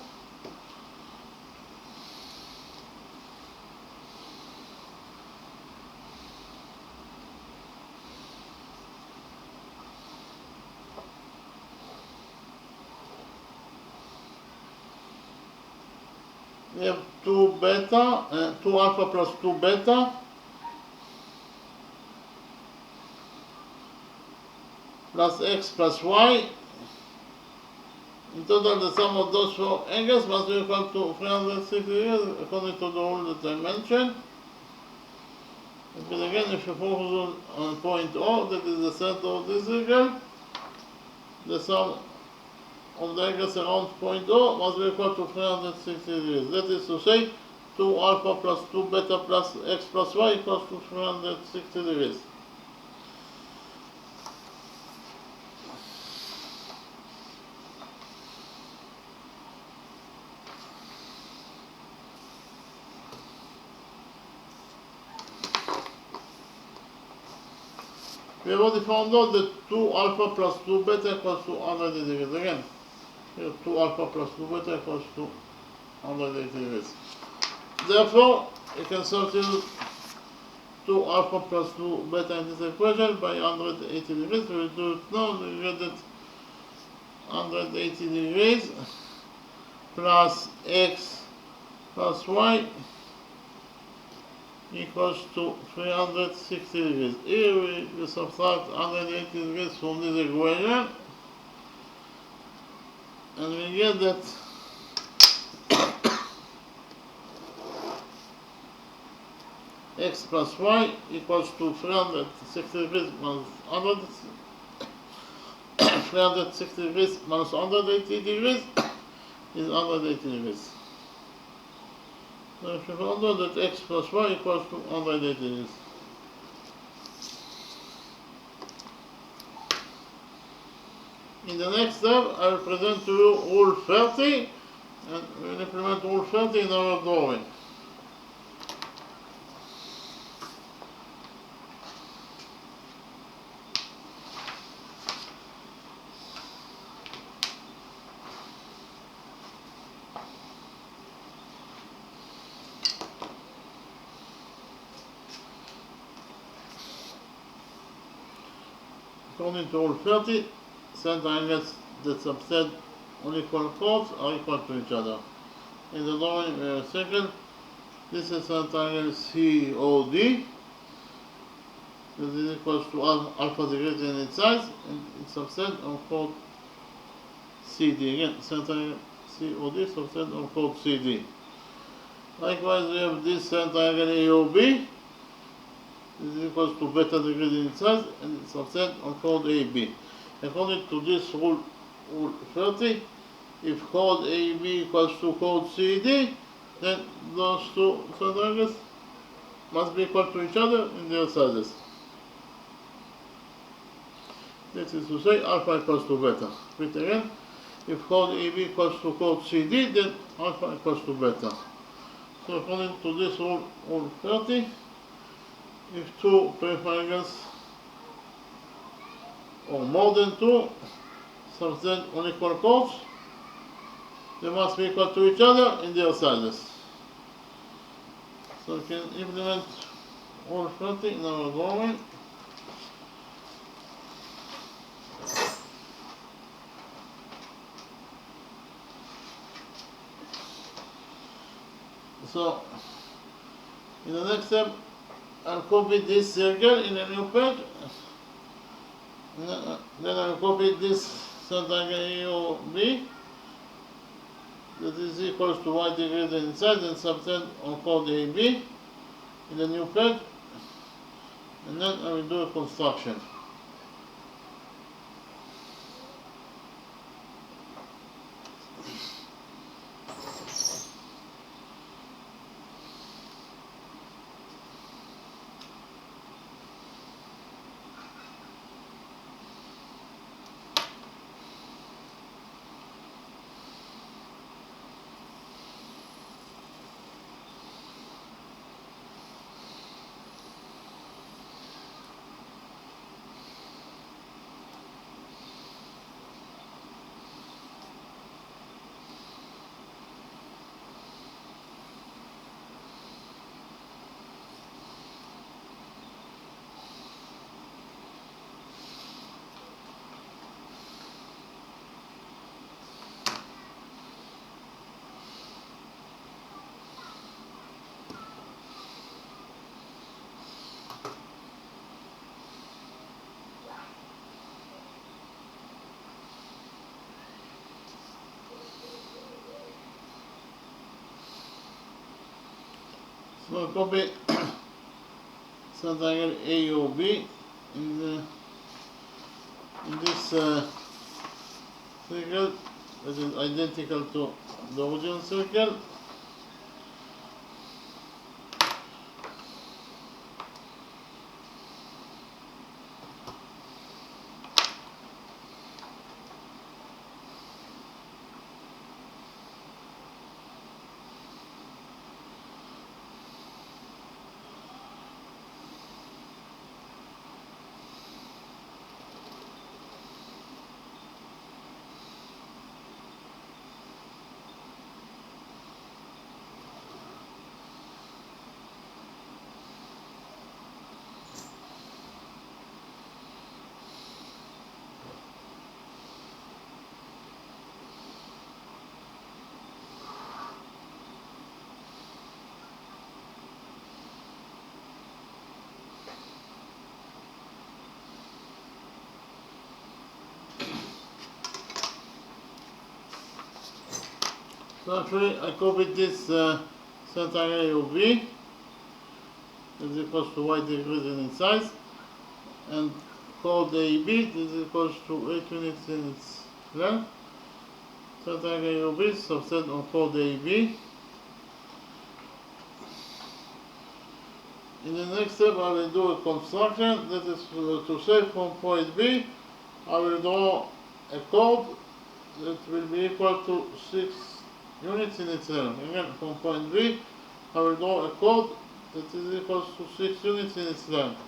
We have 2 beta, 2 alpha plus 2 beta, plus x plus y. In total, the sum of those 4 angles must be equal to 360 degrees according to the rule that I mentioned. But again, if you focus on point O, that is the center of this angle, the sum of the angles around point O must be equal to 360 degrees. That is to say, 2 alpha plus 2 beta plus x plus y equals to 360 degrees. We have already found out that 2 alpha plus 2 beta equals to 180 degrees. Again, here 2 alpha plus 2 beta equals to 180 degrees. Therefore, you can substitute 2 alpha plus 2 beta in this equation by 180 degrees. We will do it now. We get that 180 degrees plus x plus y equals to 360 degrees. Here we subtract 180 degrees from this equation, and we get that x plus y equals to 360 degrees minus 360 degrees minus 180 degrees is 180 degrees. So if you found out that x plus y equals to 180 degrees. In the next step, I will present to you rule 30, and we will implement rule 30 in our drawing. According to Rule 30, center angles that subtend on equal chords are equal to each other. In the drawing, we have a circle. This is center angle COD. This is equal to alpha degree in its size, and it subtends on chord CD. Again, center angle COD subtends on chord CD. Likewise, we have this center angle AOB. This is equal to beta degree in its size, and it subtends on chord AB. According to this rule 30, if chord AB equals to chord CD, then those two center angles must be equal to each other in their sizes. This is to say alpha equals to beta. Repeat again. If chord AB equals to chord CD, then alpha equals to beta. So according to this rule 30, if two peripheral angles or more than two subtend on equal chords, they must be equal to each other in their sizes. So we can implement rule 30 in our drawing. So, in the next step, I'll copy this circle in a new page. Then I'll copy this center angle AOB that is equal to y degree inside and subtend on chord AB in the new page. And then I will do a construction. So copy center angle AOB in this circle that is identical to the original circle. So actually I copied this center angle AOB is equals to y degrees in size, and chord AB is equals to 8 units in its length. Center angle AOB is subset on chord AB. In the next step I will do a construction, that is to say from point B I will draw a chord that will be equal to 6 units in its length. Again, from point B, I will draw a chord that is equal to 6 units in its length.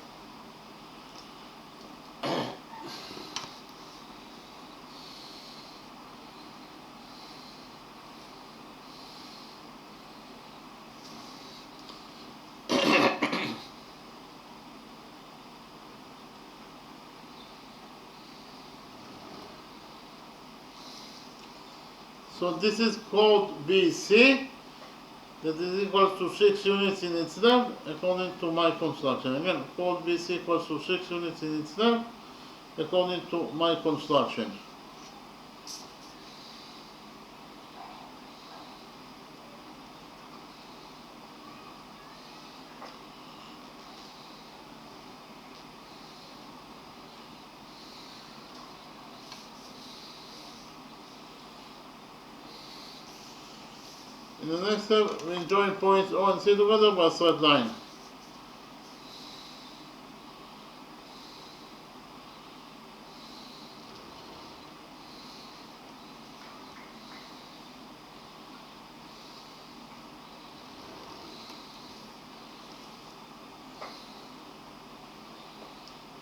So this is chord BC, that is equal to 6 units in its length according to my construction. Again, chord BC equals to 6 units in its length according to my construction. In the next step, we join points O and C together by a straight line.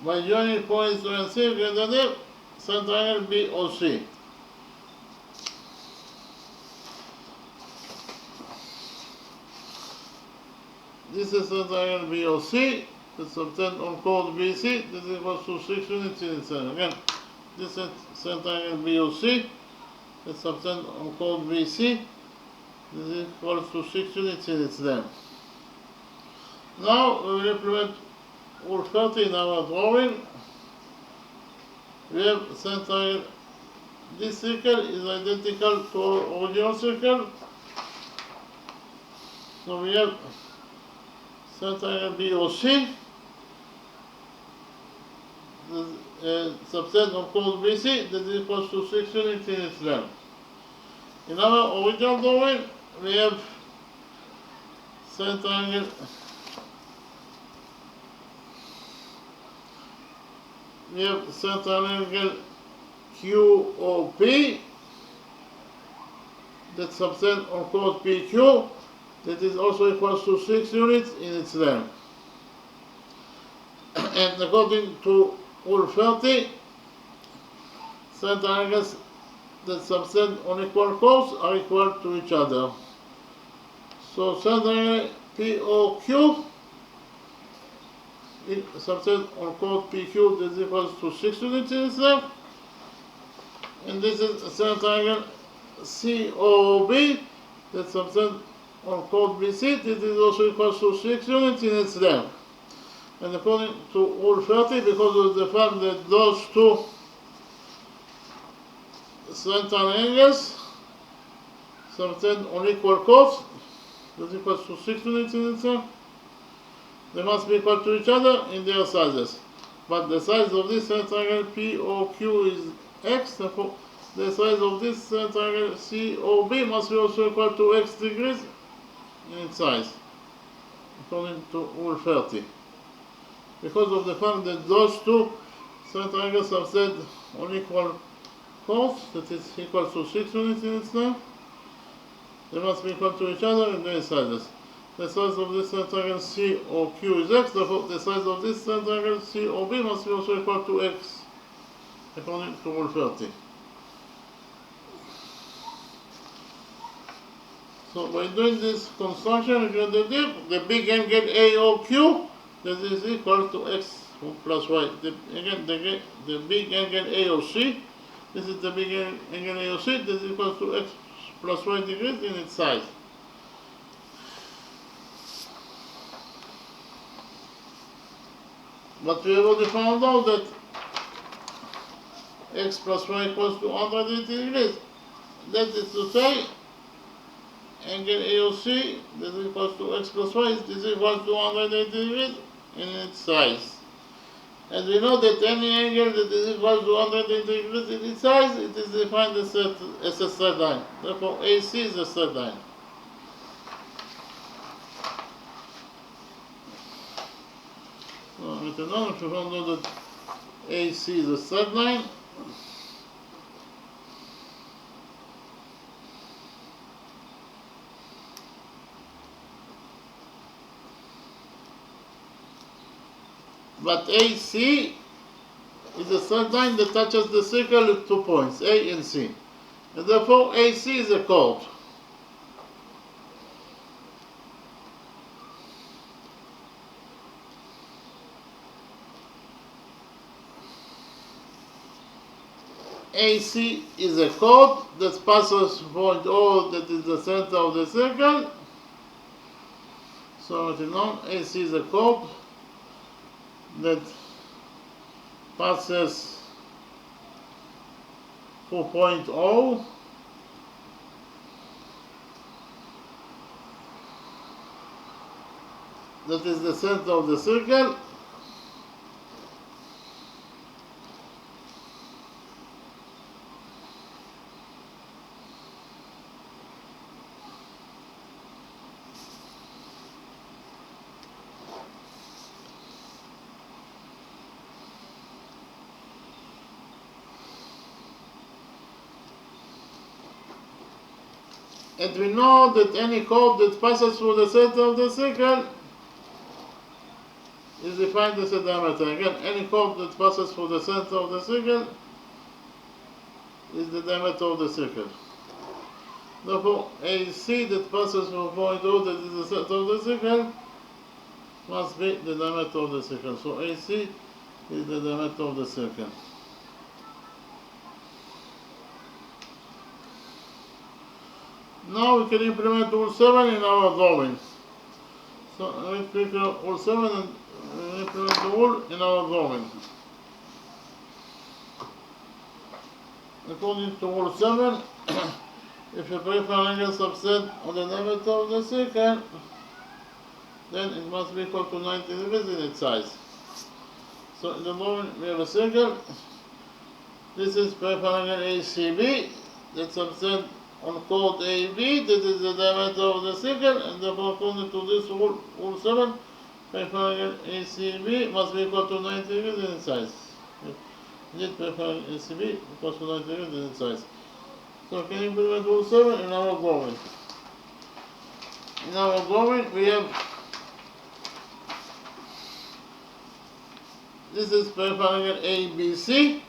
By joining points O and C, we get the center triangle BOC. This is center triangle BOC. It's obtained on chord BC. This is equal to 6 units in its length. Again, this is center triangle BOC. It's obtained on chord BC. This is equal to 6 units in its length. Now we will implement Rule 30 in our drawing. We have center triangle. This circle is identical to our original circle. So we have center triangle BOC. Subset of chord BC that is equal to 6 units in its length. In our original drawing, we have center triangle QOP that subset on chord PQ that is also equal to 6 units in its length. And according to Rule 30, center triangles that subset on equal chords are equal to each other. So center triangle POQ subset on chord PQ that is equal to 6 units in its length. And this is center triangle COB that subset on chord BC that is also equal to 6 units in its length. And according to Rule 30, because of the fact that those two center triangles subtend on equal chords, that equals to 6 units in its length, they must be equal to each other in their sizes. But the size of this center triangle POQ is x, therefore the size of this center triangle COB must be also equal to x degrees in its size, according to Rule 30. Because of the fact that those two center triangles are set on equal chords, that is equal to 6 units in its length, they must be equal to each other in their sizes. The size of this center triangle COQ is x, therefore the size of this center triangle COB must be also equal to x, according to Rule 30. So by doing this construction, we get the big angle AOQ that is equal to x plus y. Again, the big angle AOC, this is the big angle AOC that is equal to x plus y degrees in its size. But we have already found out that x plus y equals to 180 degrees. That is to say, angle AOC that is equal to x plus y is equal to 180 degrees in its size. And we know that any angle that is equal to 180 degrees in its size, it is defined as a straight line. Therefore, AC is a straight line. So, maintenant, if you found out that AC is a straight line, but AC is a straight line that touches the circle at 2 points, A and C. And therefore, AC is a chord. AC is a chord that passes point O, that is the center of the circle. So it is known AC is a chord that passes through point O. That is the center of the circle. And we know that any chord that passes through the center of the circle is defined as a diameter. Again, any chord that passes through the center of the circle is the diameter of the circle. Therefore, AC that passes through point O, that is the center of the circle, must be the diameter of the circle. So AC is the diameter of the circle. Now we can implement rule 7 in our drawing. So we click on rule 7 and implement the rule in our drawing. According to rule 7, if a peripheral angle subset on the diameter of the circle, then it must be equal to 90 degrees in its size. So in the drawing we have a circle. This is peripheral angle ACB that subset on chord AB, that is the diameter of the circle, and therefore according to this rule, rule 7, peripheral angle ACB must be equal to 90 degrees in its size. Indeed, peripheral angle ACB equals to 90 degrees in its size. So we can implement rule 7 in our drawing. In our drawing we have, this is peripheral angle ABC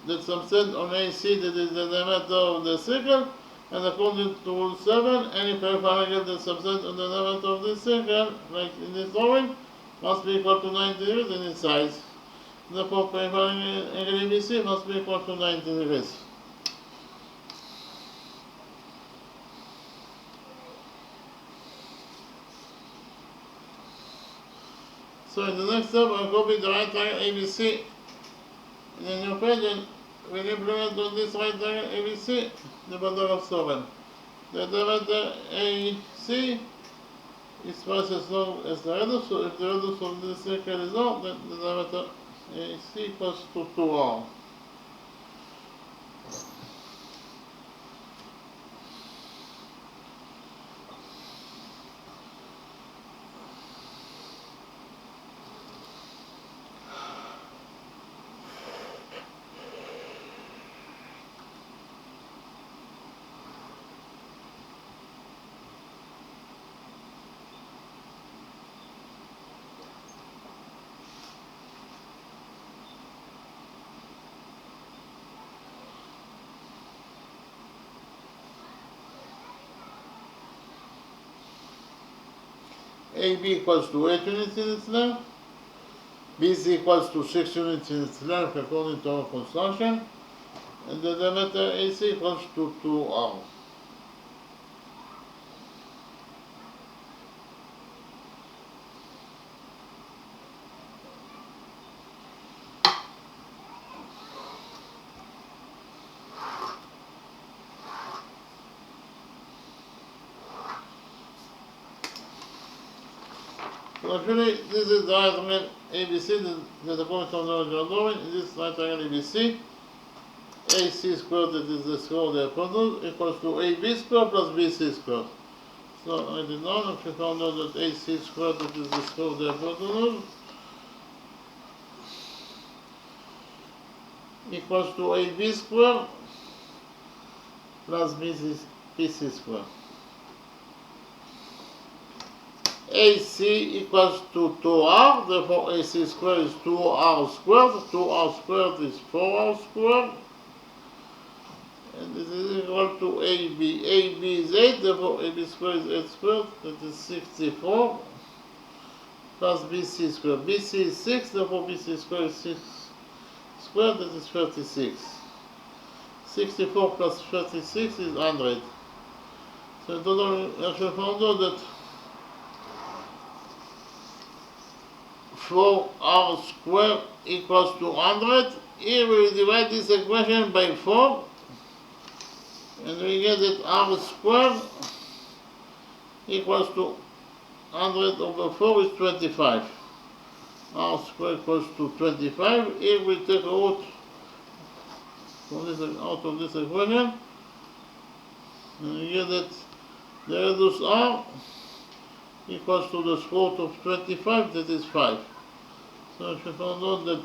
that subset on AC, that is the diameter of the circle, and according to rule 7, any peripheral angle that subset on the diameter of the circle, like in this drawing, must be equal to 90 degrees in its size. Therefore, peripheral angle ABC must be equal to 90 degrees. So in the next step, I'll copy the right triangle ABC in a new page, and we'll implement on this right triangle ABC the bundle of 7. The diameter AC is twice as long as the radius, so if the radius of this circle is R, then the diameter AC equals to 2R. AB equals to 8 units in its length, BC equals to 6 units in its length according to our construction, and the diameter AC equals to 2R. So actually, this is the right triangle ABC that according to the original drawing, this right triangle ABC, AC squared, that is the square of the hypotenuse, equals to AB squared plus BC squared. So I did not, if you found out that AC squared, that is the square of the hypotenuse, equals to AB squared plus BC squared. AC equals to 2R, therefore AC squared is 2R squared, 2R squared is 4R squared, and this is equal to AB. AB is 8, therefore AB squared is 8 squared, that is 64, plus BC squared. BC is 6, therefore BC squared is 6 squared, that is 36. 64 plus 36 is 100. So in total, we actually found out that 4r squared equals to 100. Here we will divide this equation by 4, and we get that r squared equals to 100 over 4 is 25. R squared equals to 25. Here we take a root from this, out of this equation, and we get that the reduced r equals to the square root of 25, that is 5. So if you found out that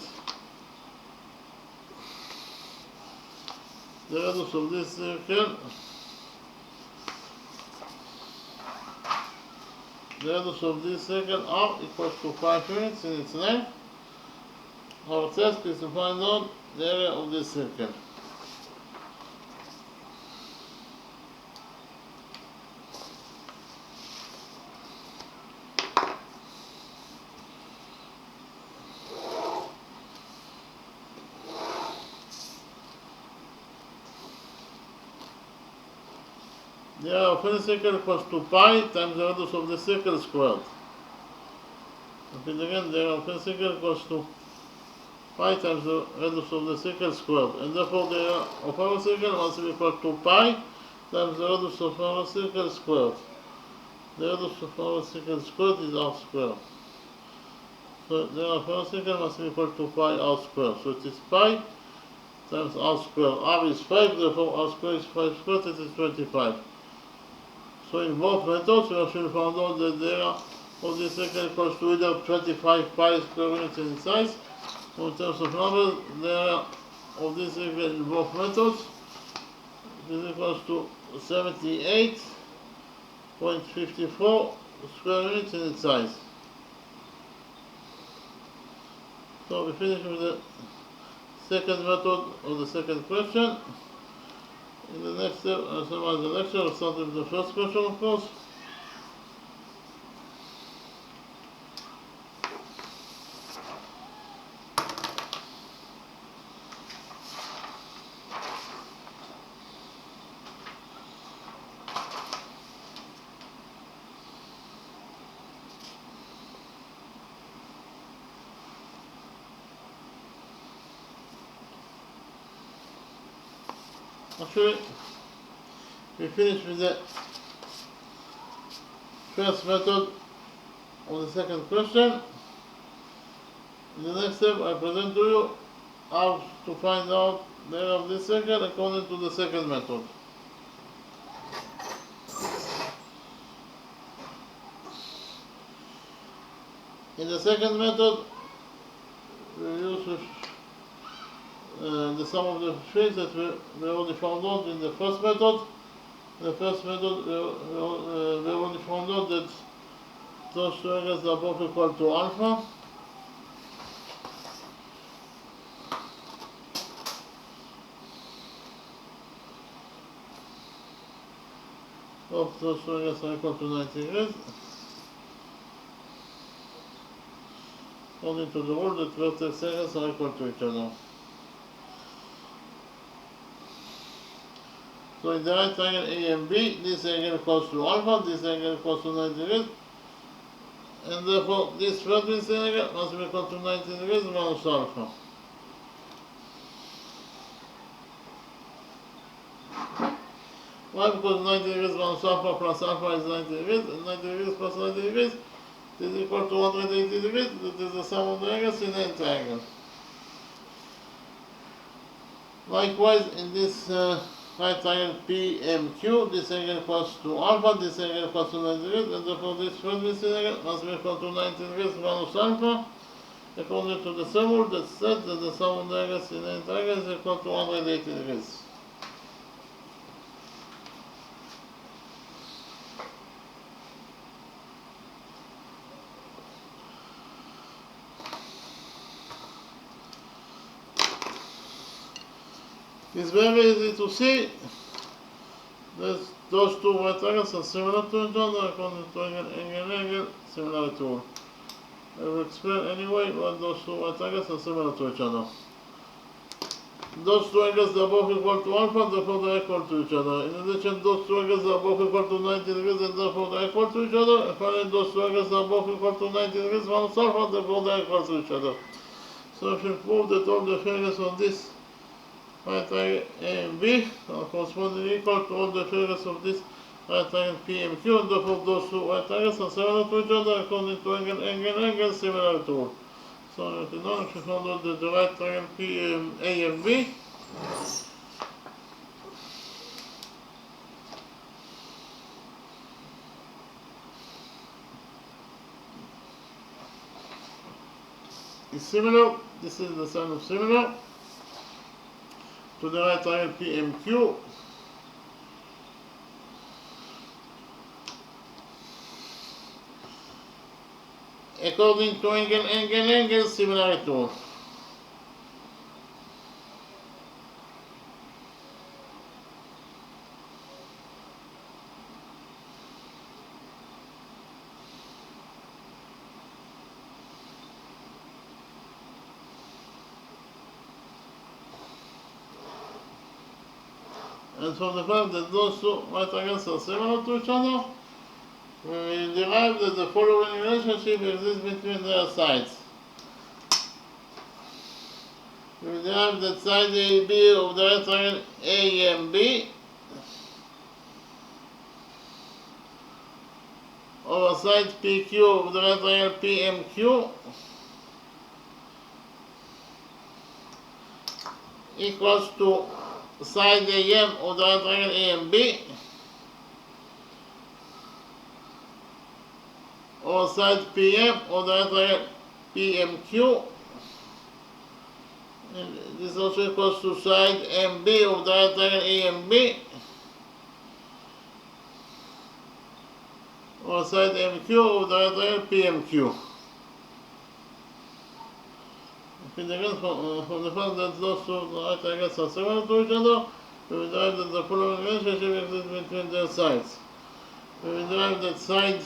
the radius of this circle, the radius of this circle r equals to 5 units in its length. Our task is to find out the area of this circle. The area of any circle equals to pi times the radius of the circle squared. Repeat again, the area of any circle equals to pi times the radius of the circle squared. And therefore the area of our circle must be equal to pi times the radius of our circle squared. The radius of our circle squared is r squared. So the area of our circle must be equal to pi r squared. So it is pi times r squared. R is 5, therefore r squared is 5 squared, it is 25. So in both methods, we actually found out that the area of this circle equals to either 25 pi square units in size, or in terms of numbers, the area of this circle in both methods is equals to 78.54 square units in its size. So we finish with the second method of the second question. In the next step, I'll summarize the lecture. I'll start with the first question, of course. Actually, we finished with the first method of the second question. In the next step, I present to you how to find out the area of this circle according to the second method. In the second method, we use the sum of the things that we already found out in the first method. The first method, we already found out that those two areas are both equal to alpha. Both those two areas are equal to 90 degrees. According to the rule that vertex areas are equal to each other. So in the right triangle A and B, this angle equals to alpha, this angle equals to 90 degrees, and therefore this vertex angle must be equal to 90 degrees minus alpha. Why? Because 90 degrees minus alpha plus alpha is 90 degrees, and 90 degrees plus 90 degrees is equal to 180 degrees. That is the sum of the angles in any triangle. Likewise, in this right triangle PMQ, this angle equals to alpha, this angle equals to 90 degrees, and therefore this first angle must be equal to 90 degrees minus alpha, according to the same rule that says that the sum of the angles in any triangle is equal to 180 degrees. It's very easy to see that those two right angles are similar to each other according to angle similarity rule. I will explain anyway why those two right angles are similar to each other. those two angles are both equal to alpha, therefore they are equal to each other. In addition, those two angles are both equal to 90 degrees and therefore they are equal to each other. And finally, those two angles are both equal to 90 degrees minus alpha, therefore they are equal to each other. So if you prove that all the figures on this right triangle A and B are correspondingly equal to all the figures of this right triangle P and Q, and therefore those two right triangles are similar to each other according to angle similarity rule. So if you follow the right triangle P A and B, is similar. This is the sign of similar to the right triangle P and Q. According to angle similarity rule. And from the fact that those two right triangles are similar to each other, we derive that the following relationship exists between their sides. We derive that side AB of the right triangle A and B over side PQ of the right triangle PMQ equals to side AM of the right triangle A and B or side PM of the right triangle PMQ, and this also equals to side MB of the right triangle A and B or side MQ of the right triangle PMQ. Again, from the fact that those two right triangles are similar to each other, we derive that the following relationship exists between their sides. We derive that side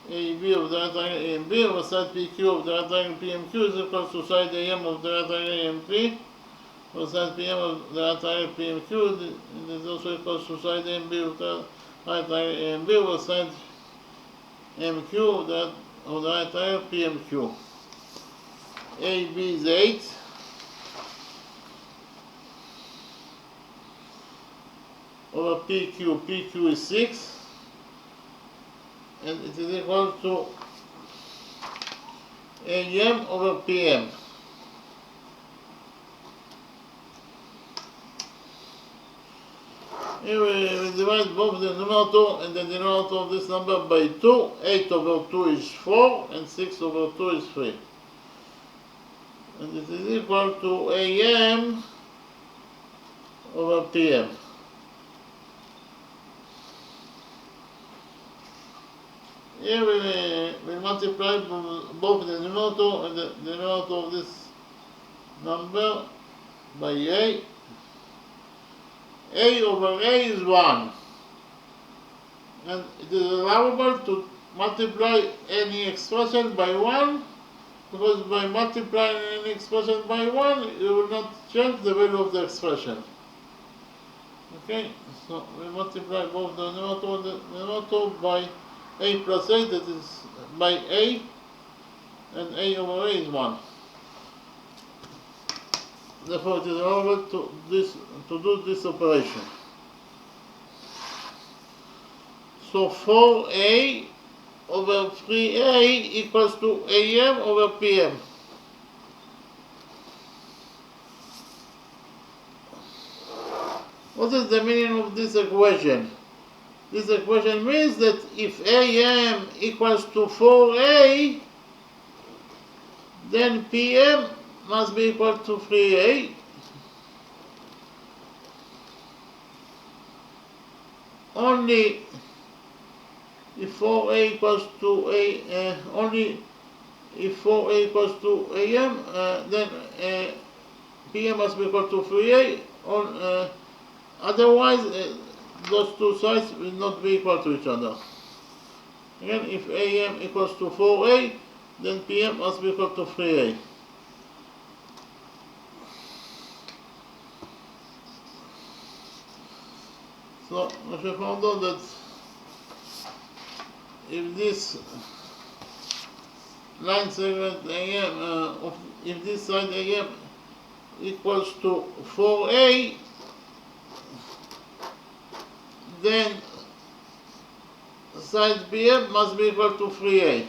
AB of the right triangle A and B over side PQ of the right triangle PMQ is equal to side AM of the right triangle A and B or side PM of the right triangle PMQ. This is also equals to side MB of the right triangle A and B over side MQ of the right triangle PMQ. AB is 8. Over PQ is 6. And it is equal to AM over PM. Here we divide both the numerator and the denominator of this number by 2. 8 over 2 is 4 and 6 over 2 is 3. And it is equal to AM over PM. Here we multiply both the numerator and the denominator of this number by A. A over A is 1. And it is allowable to multiply any expression by 1, because by multiplying any expression by 1, you will not change the value of the expression. Okay, so we multiply both the numerator and the denominator by A plus A, that is by A, and A over A is 1. Therefore, it is allowable to do this operation. So 4A over 3A equals to AM over PM. What is the meaning of this equation? This equation means that if AM equals to 4A, then PM must be equal to 3A. Only if 4A equals to only if 4A equals to AM, then PM must be equal to 3A. Otherwise, those two sides will not be equal to each other. Again, if AM equals to 4A, then PM must be equal to 3A. So I found out that if this line segment AM, if this side AM equals to 4A, then side BM must be equal to 3A.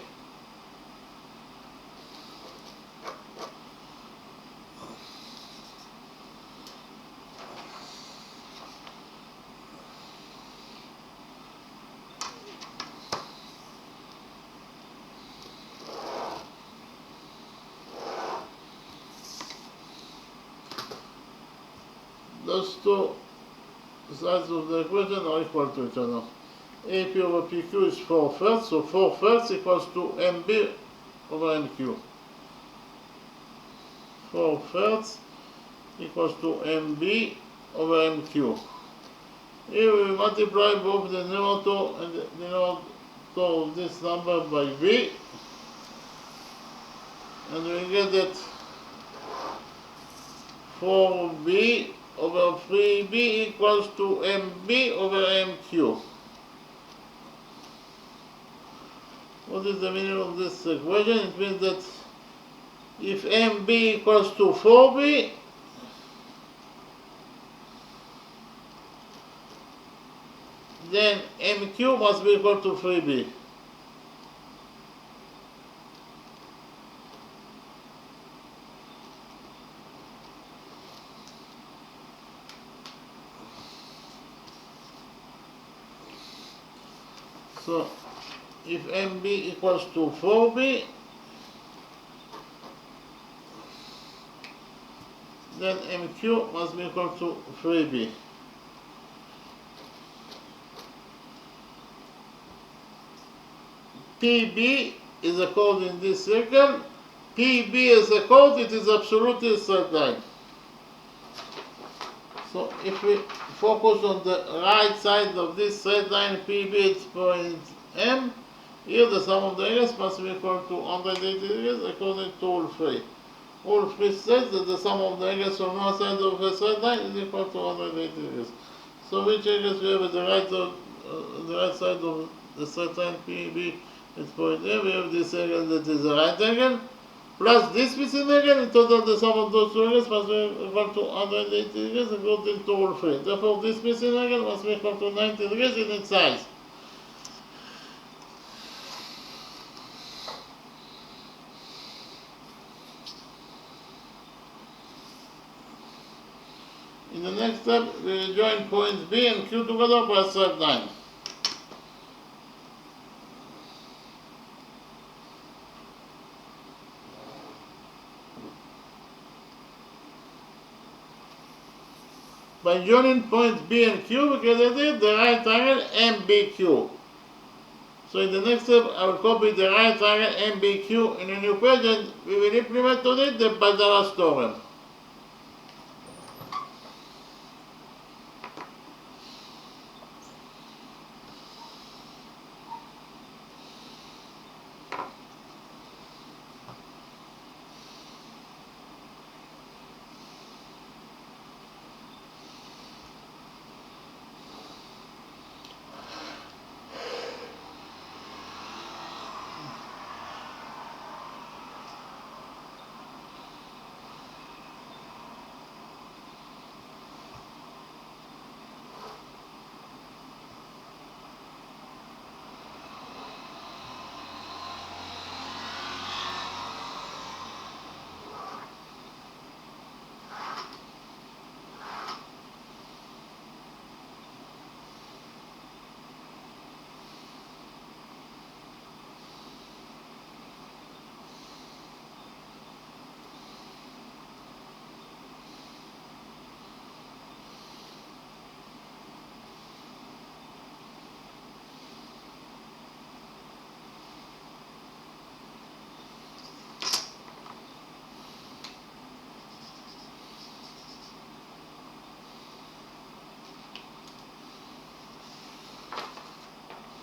Those two sides of the equation are equal to each other. AP over PQ is 4/3, so 4/3 equals to MB over MQ. 4/3 equals to MB over MQ. Here we multiply both the numerator and the denominator of this number by B, and we get that 4B over 3B equals to MB over MQ. What is the meaning of this equation? It means that if MB equals to 4B, then MQ must be equal to 3B. So if MB equals to 4B, then MQ must be equal to 3B. PB is a chord in this circle. PB is a chord, it is absolutely a straight line. So if we focus on the right side of this straight line, PB is point M, here the sum of the angles must be equal to 180 degrees according to rule 3. Rule 3 says that the sum of the angles from one side of a straight line is equal to 180 degrees. So which angles we have at the right side of the straight line PB at point M? We have this angle that is a right angle, plus this missing angle. In total the sum of those two angles must be equal to 180 degrees according to rule 3. Therefore this missing angle must be equal to 90 degrees in its size. In the next step, we will join points B and Q together by a straight line. By joining points B and Q, we created the right triangle MBQ. So in the next step, I will copy the right triangle MBQ in a new page, and we will implement on it the Pythagoras theorem.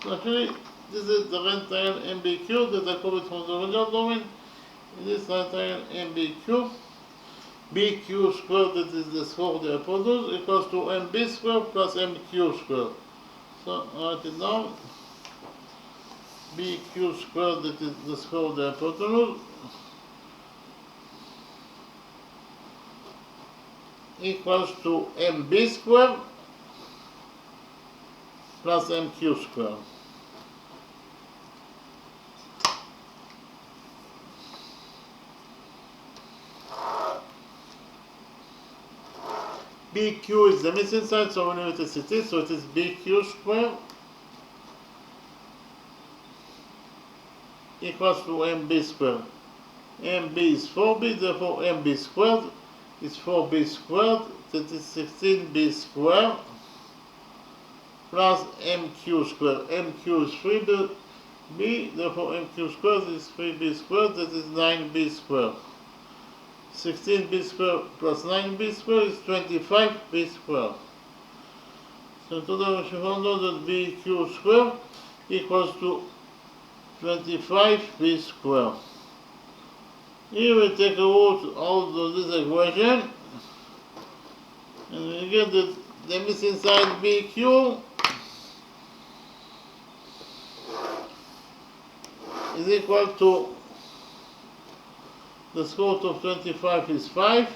So actually, this is the right triangle MBQ that I copied from the original domain. In this right triangle MBQ, bq squared, that is the square of the hypotenuse, equals to mb squared plus mq squared. So write it down. bq squared, that is the square of the hypotenuse, equals to mb squared plus mq squared. bq is the missing side, so we know it as it is, so it is bq squared equals to mb squared. mb is 4b, therefore mb squared is 4b squared, that is 16b squared, plus mq squared. mq is 3b, therefore mq squared is 3b squared, that is 9b squared. 16b squared plus 9b squared is 25b squared. So today we should find out that bq squared equals to 25b squared. Here we take a root out of this equation, and we get that the missing side bq is equal to the square root of 25 is 5,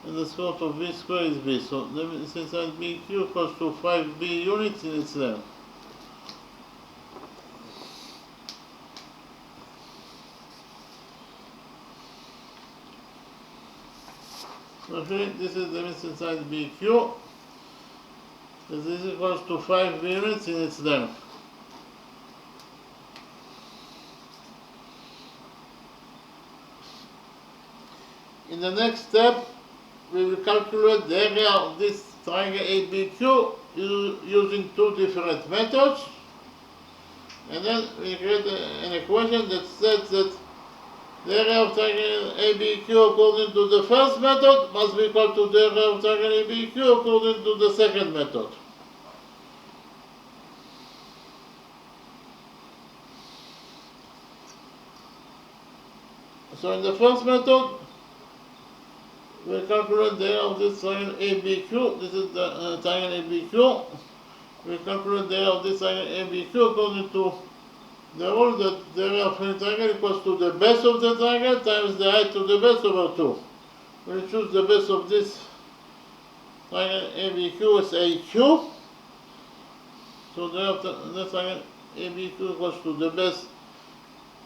and the square root of b squared is b. So the missing side bq equals to 5b units in its length. Okay, this is the missing side BQ. This is equals to 5 units in its length. In the next step, we will calculate the area of this triangle ABQ using two different methods. And then we create an equation that says that the area of triangle ABQ according to the first method must be equal to the area of triangle ABQ according to the second method. So in the first method, we calculate the area of this triangle ABQ. This is the triangle ABQ. We calculate the area of this triangle ABQ according to the rule that the area of any triangle equals to the base of the triangle times the height to the base over 2. We choose the base of this triangle ABQ as AQ. So the area of the triangle ABQ equals to the base,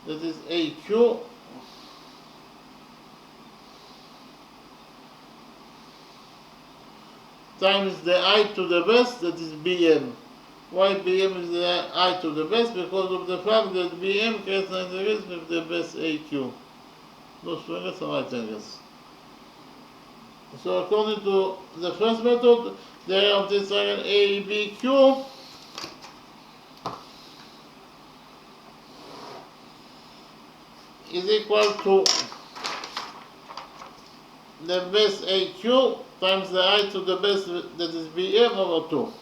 that is AQ, times the height to the base, that is BM. Why BM is the height to the base? Because of the fact that BM creates 90 degrees with the base AQ. Those two angles are right angles. So according to the first method, the area of this triangle ABQ is equal to the base AQ times the height to the base, that is BM, over 2.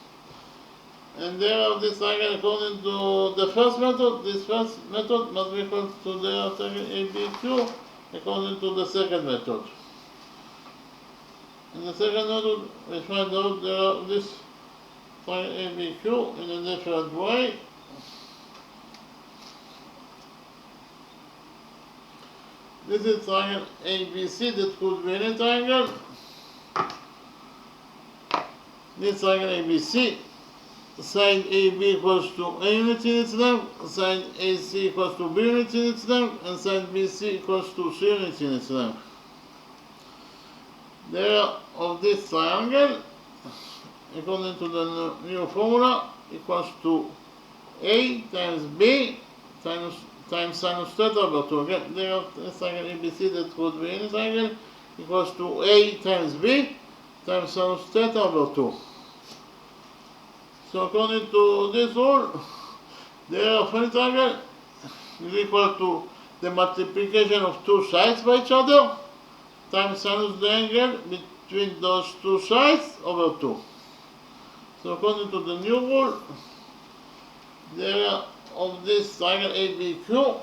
And the area of this triangle according to the first method, this first method must be equal to the area of triangle ABQ according to the second method. In the second method, we find out the area of this triangle ABQ in a different way. This is triangle ABC, that could be any triangle. This triangle ABC, side AB equals to A unit in its length, side AC equals to B unit in its length, and side BC equals to C unit in its length. The area of this triangle, according to the new formula, equals to A times B times sinus theta over 2. Again, the area of this triangle ABC, that could be any triangle, equals to A times B times sinus theta over 2. So according to this rule, the area of any triangle is equal to the multiplication of two sides by each other times sinus the angle between those two sides over 2. So according to the new rule, the area of this triangle ABQ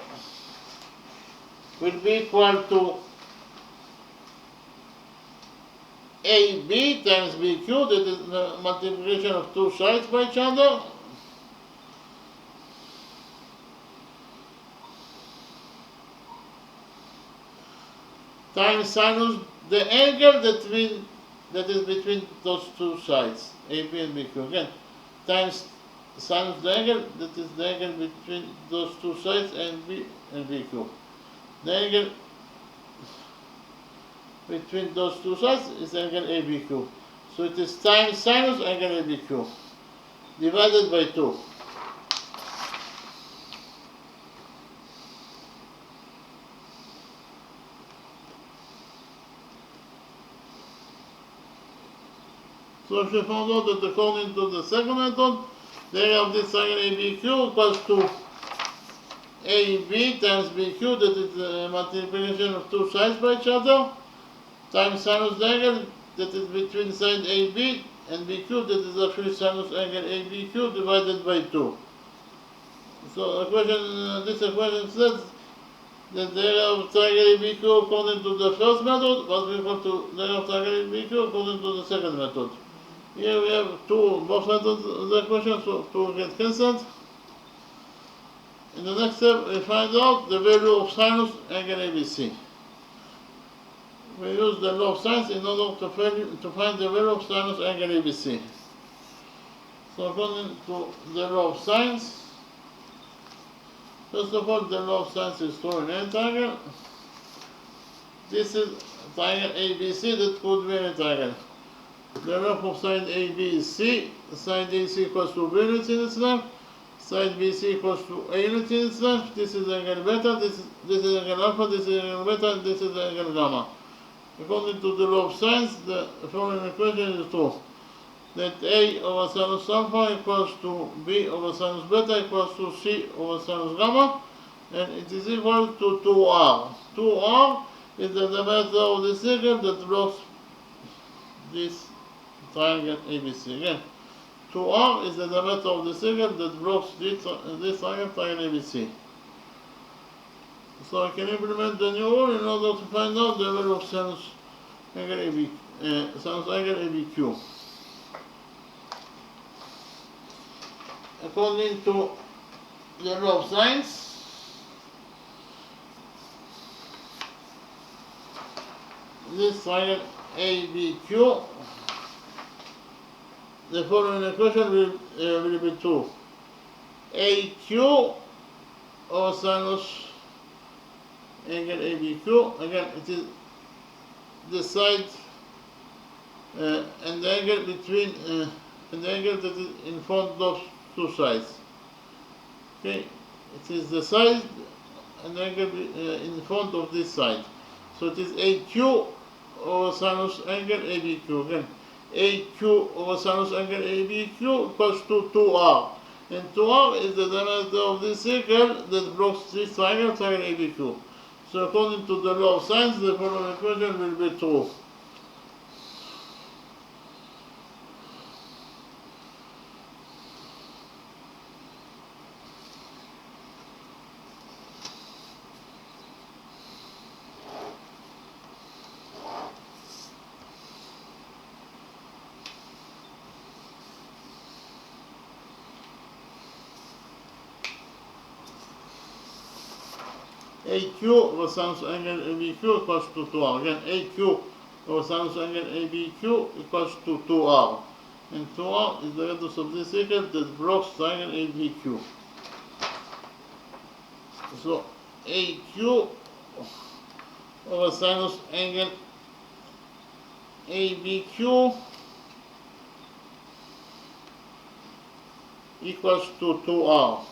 will be equal to AB times BQ, that is the multiplication of two sides by each other, times sinus the angle that is between those two sides, AB and BQ. Again, times sinus the angle that is the angle between those two sides, AB and BQ. The angle between those two sides is angle ABQ. So it is times sinus angle ABQ divided by 2. So if you found out that according to the second method, the area of this angle ABQ equals to AB times BQ, that is the multiplication of two sides by each other, times sinus the angle that is between side AB and BQ, that is actually sinus angle ABQ divided by 2. So this equation says that the area of triangle ABQ according to the first method was equal to the area of triangle ABQ according to the second method. Here we have both methods of the equation, so 2 get cancelled. In the next step, we find out the value of sinus angle ABC. We use the law of sines in order to find the value of sinus angle ABC. So according to the law of sines, first of all, the law of sines is true in any triangle. This is triangle ABC that could be any triangle. The ref of side AB is C, side AC equals to B units in its length, side BC equals to A unit in its length. This is angle beta, this is angle alpha, this is angle beta, and this is angle gamma. According to the law of sines, the following equation is true. That A over sinus alpha equals to B over sinus beta equals to C over sinus gamma, and it is equal to 2R. 2R is the diameter of the circle that blocks this triangle ABC. Again, 2R is the diameter of the circle that blocks this triangle ABC. So I can implement the new rule in order to find out the value of sinus angle ABQ. According to the law of sines, this triangle ABQ, the following equation will be true. AQ over sinus angle ABQ, again it is the side and the angle between and the angle that is in front of two sides. Okay, it is the side and the angle in front of this side. So it is AQ over sinus angle ABQ. Again, AQ over sinus angle ABQ equals to 2R. And 2R is the diameter of this circle that blocks this triangle ABQ. So according to the law of sines, the following equation will be true. AQ over sinus angle ABQ equals to 2R. Again, AQ over sinus angle ABQ equals to 2R. And 2R is the radius of this circle that blocks triangle ABQ. So AQ over sinus angle ABQ equals to 2R.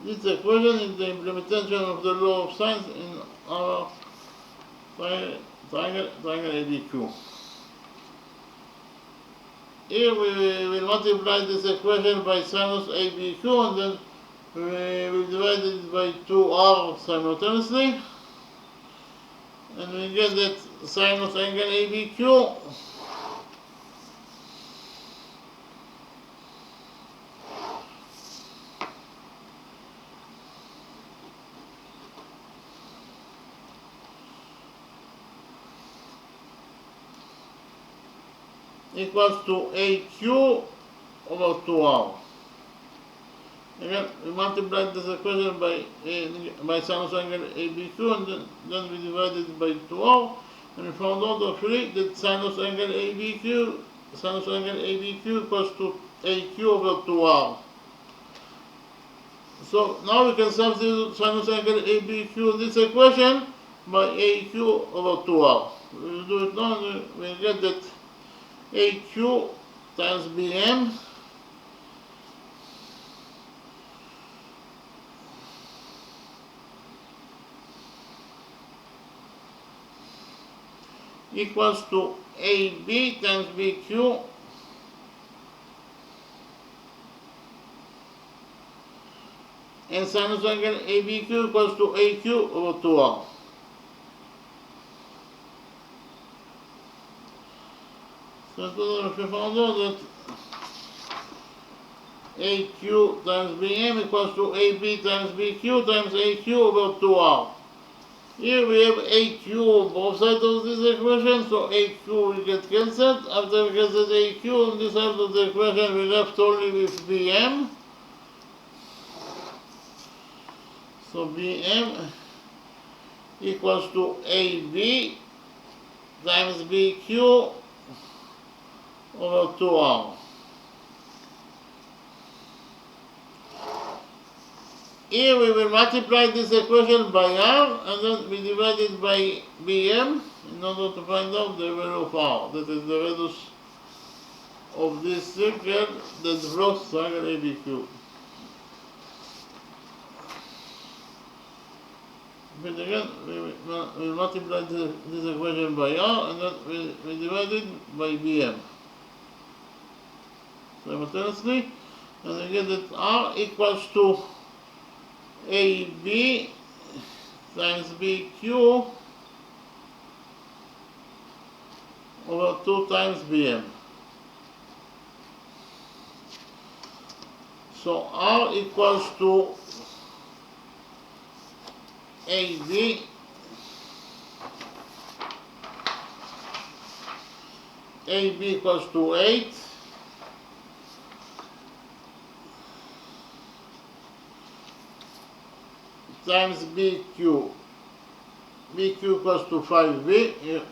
This equation is the implementation of the law of sines in our triangle ABQ. Here we will multiply this equation by sinus ABQ and then we will divide it by 2R simultaneously. And we get that sinus angle ABQ equals to AQ over 2R. Again, we multiplied this equation by sinus angle ABQ, and then we divided it by 2R, and we found out that sinus angle ABQ equals to AQ over 2R. So now we can substitute sinus angle ABQ in this equation by AQ over 2R. We will do it now, and we get that AQ times BM equals to AB times BQ and sinus angle ABQ equals to AQ over 2R. So if we found out that AQ times BM equals to AB times BQ times AQ over 2R. Here we have AQ on both sides of this equation, so AQ will get cancelled. After we get that AQ on this side of the equation, we left only with BM. So BM equals to AB times BQ over 2R. Here we will multiply this equation by R, and then we divide it by BM in order to find out the value of R. That is the radius of this circle that blocks triangle ABQ. But again, we multiply this equation by R, and then we divide it by BM simultaneously, and we get that R equals to AB times BQ over 2 times BM. So R equals to AB equals to 8 times BQ. BQ equals to 5B. Here,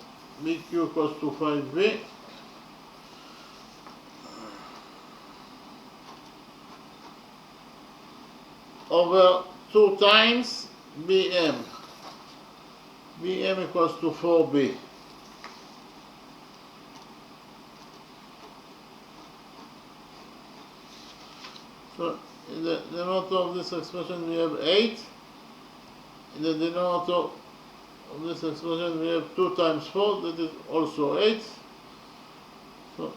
BQ equals to 5B. Over 2 times BM. BM equals to 4B. So in the denominator of this expression we have 8. In the denominator of this expression we have 2 times 4, that is also 8. So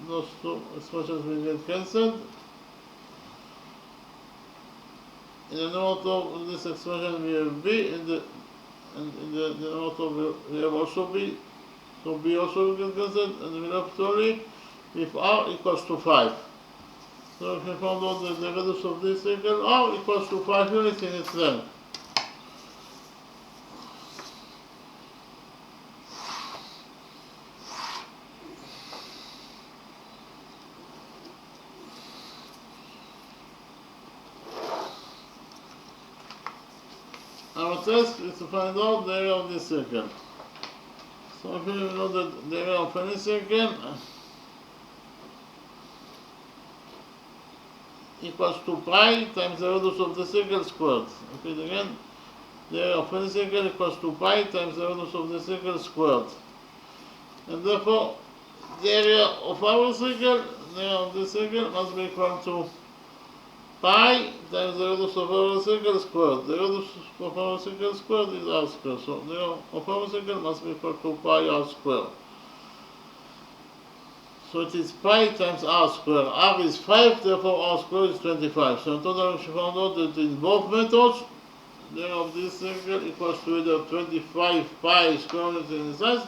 those two expressions will get cancelled. In the denominator of this expression we have B, and in the denominator we have also B. So B also will get cancelled, and we left only if R equals to 5. So if we found out that the radius of this circle R equals to 5 units in its length. Our task is to find out the area of this circle. So if we know that the area of any circle equals to pi times the radius of the circle squared. Okay, again, the area of any circle equals to pi times the radius of the circle squared. And therefore, the area of our circle, the area of this circle must be equal to pi times the radius of our circle squared. The radius of our circle squared is r squared. So the area of our circle must be equal to pi r squared. So it is pi times r squared. R is 5, therefore r squared is 25. So in total we found out that in both methods, the area of this circle equals to either 25 pi square units in size.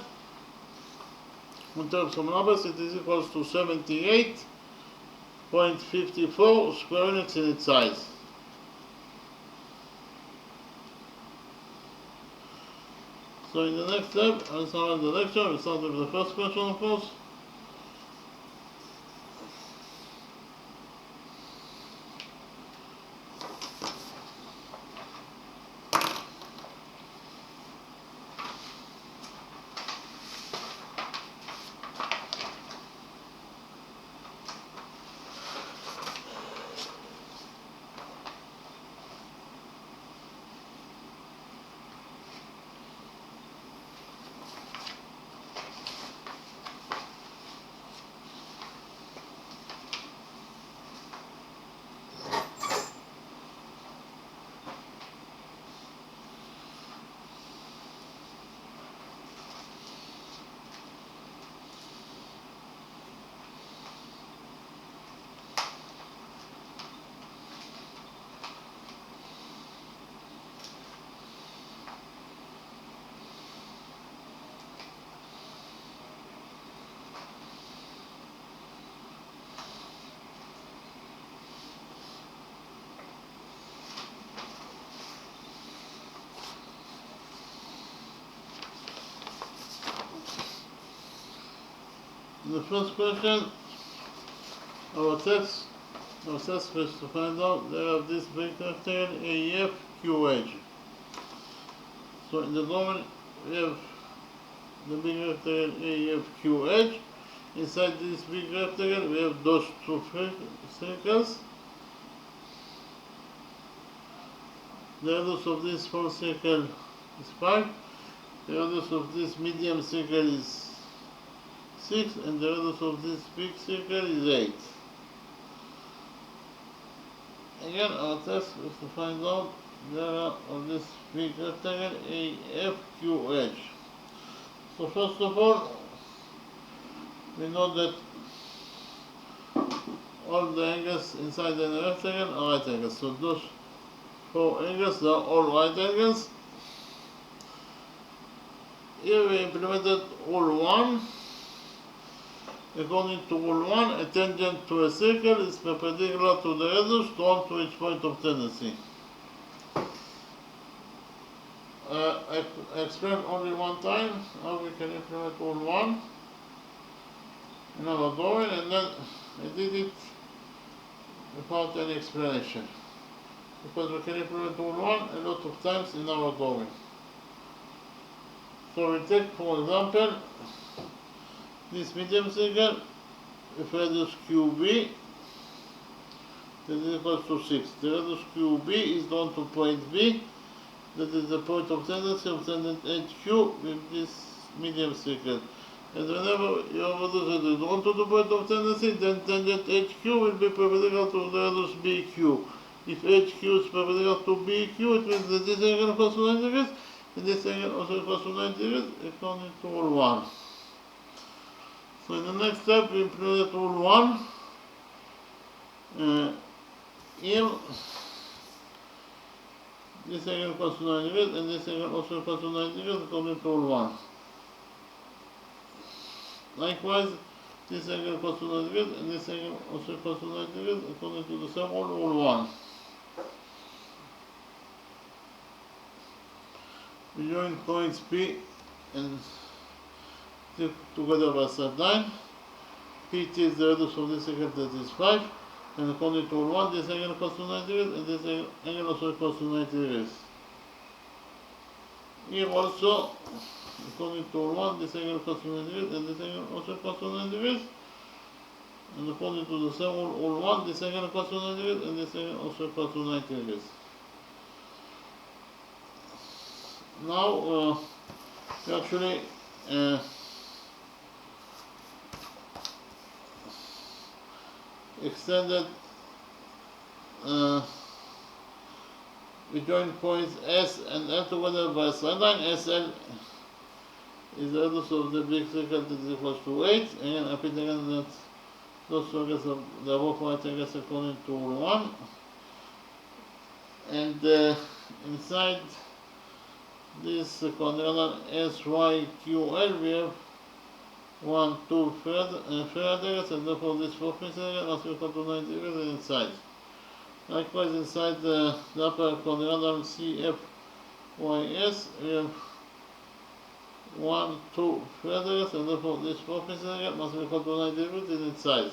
In terms of numbers, it is equals to 78.54 square units in its size. So in the next step, I'll start the lecture. We'll start with the first question, of course. the first question, our test is to find out there are this big rectangle AEF QH. So in the domain we have the big rectangle AEF QH. Inside this big rectangle we have those two circles. The radius of this whole circle is 5. The radius of this medium circle is 6, and the radius of this big circle is 8. Again, our task is to find out the area of this big rectangle AFQH. So first of all, we know that all the angles inside the rectangle are right angles. So those 4 angles are all right angles. Here we implemented rule 1. According to rule 1, a tangent to a circle is perpendicular to the radius drawn to its point of tendency. I explained only one time how we can implement rule 1 in our drawing, and then I did it without any explanation, because we can implement rule 1 a lot of times in our drawing. So we take, for example, this medium circle with radius QB that is equal to 6. The radius QB is drawn to point B, that is the point of tendency of tangent HQ with this medium circle. And whenever your radius is drawn to the point of tendency, then tangent HQ will be perpendicular to the radius BQ. If HQ is perpendicular to BQ, it means that this angle equals to 90 degrees, and this angle also equals to 90 degrees according to rule 1. So in the next step, we implement rule 1. Here, this angle equals to 90 degrees, and this angle also equals to 90 degrees according to rule 1. Likewise, this angle equals to 90 degrees, and this angle also equals to 90 degrees according to the same rule 1. We join points P and T together by straight line. PT is the radius of this circle, that is 5, and according to rule 1, this angle equals to 90 degrees, and this angle also equals to 90 degrees. Here also, according to rule 1, this angle equals to 90 degrees, and this angle also equals to 90 degrees. And according to the same rule 1, this angle equals to 90 degrees, and this angle also equals to 90 degrees. Now, we actually extended, we join points S and L together by a straight line. SL is the radius of the big circle that is equal to 8. Again, I repeat again that those circles are the both right angles according to rule 1. And inside this quadrangle SYQL, we have 1, 2 3 angles, and therefore this 4th angle must be equal to 90 degrees inside. Likewise, inside the upper quadrangle CFYS, we have 1, 2 3 angles, and therefore this 4th angle must be equal to 90 degrees inside.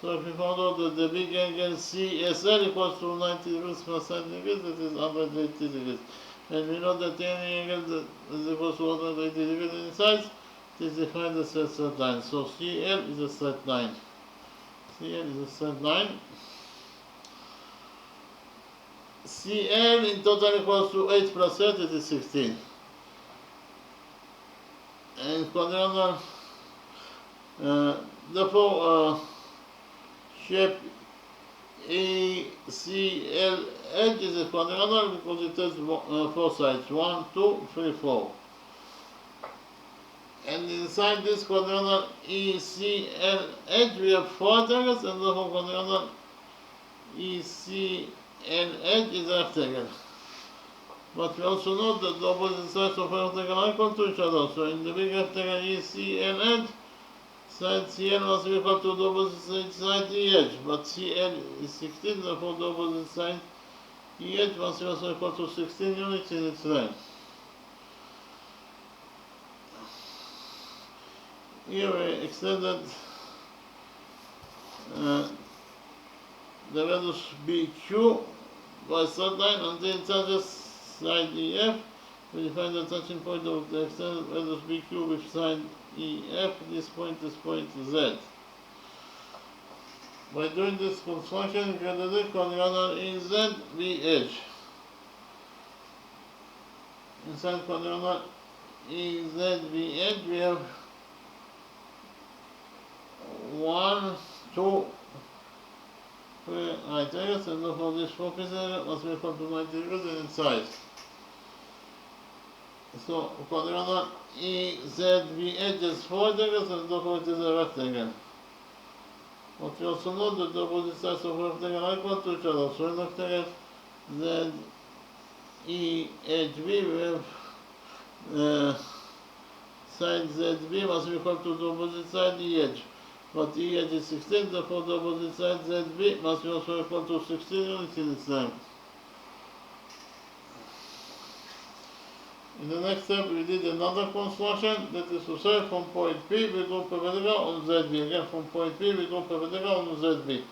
So if we found out that the big angle CSL equals to 90 degrees plus 90 degrees, that is 180 degrees. And we know that any angle that is equal to 180 degrees inside is defined as a straight line. So CL is a straight line. CL is a straight line. CL in total equals to 8 plus 8, it is 16. And quadrangle, therefore, shape ACL edge is a quadrangle because it has 4 sides, 1, 2, 3, 4. And inside this quadrangle ECL edge we have 4 triangles, and therefore quadrangle ECL edge is a rectangle. But we also know that the opposite sides of a rectangle are equal to each other. So in the big rectangle ECL edge, side CL must be equal to the opposite side EH, but CL is 16, therefore the opposite side EH must be also equal to 16 units in its length. here we extended the radius BQ by straight line until it touches side EF. We define the touching point of the extended radius BQ with side EF. This point is point Z. By doing this construction, we can deduct quadrilateral EZBH. Inside quadrilateral EZBH, we have 1, 2, 3 right angles, and therefore this focus area must be equal to 90 degrees in its size. So quadrilateral EZBH is 4 degrees, and therefore it is a rectangle. But we also know that the opposite sides of a rectangle are equal to each other. So in rectangle ZEHB, we have side ZB must be equal to the opposite side EH. But EH is 16, therefore the opposite side ZB must be also equal to 16 units in its length. In the next step, we did another construction, that is to say, from point P we go perpendicular on ZB. Again, from point P we go perpendicular on ZB.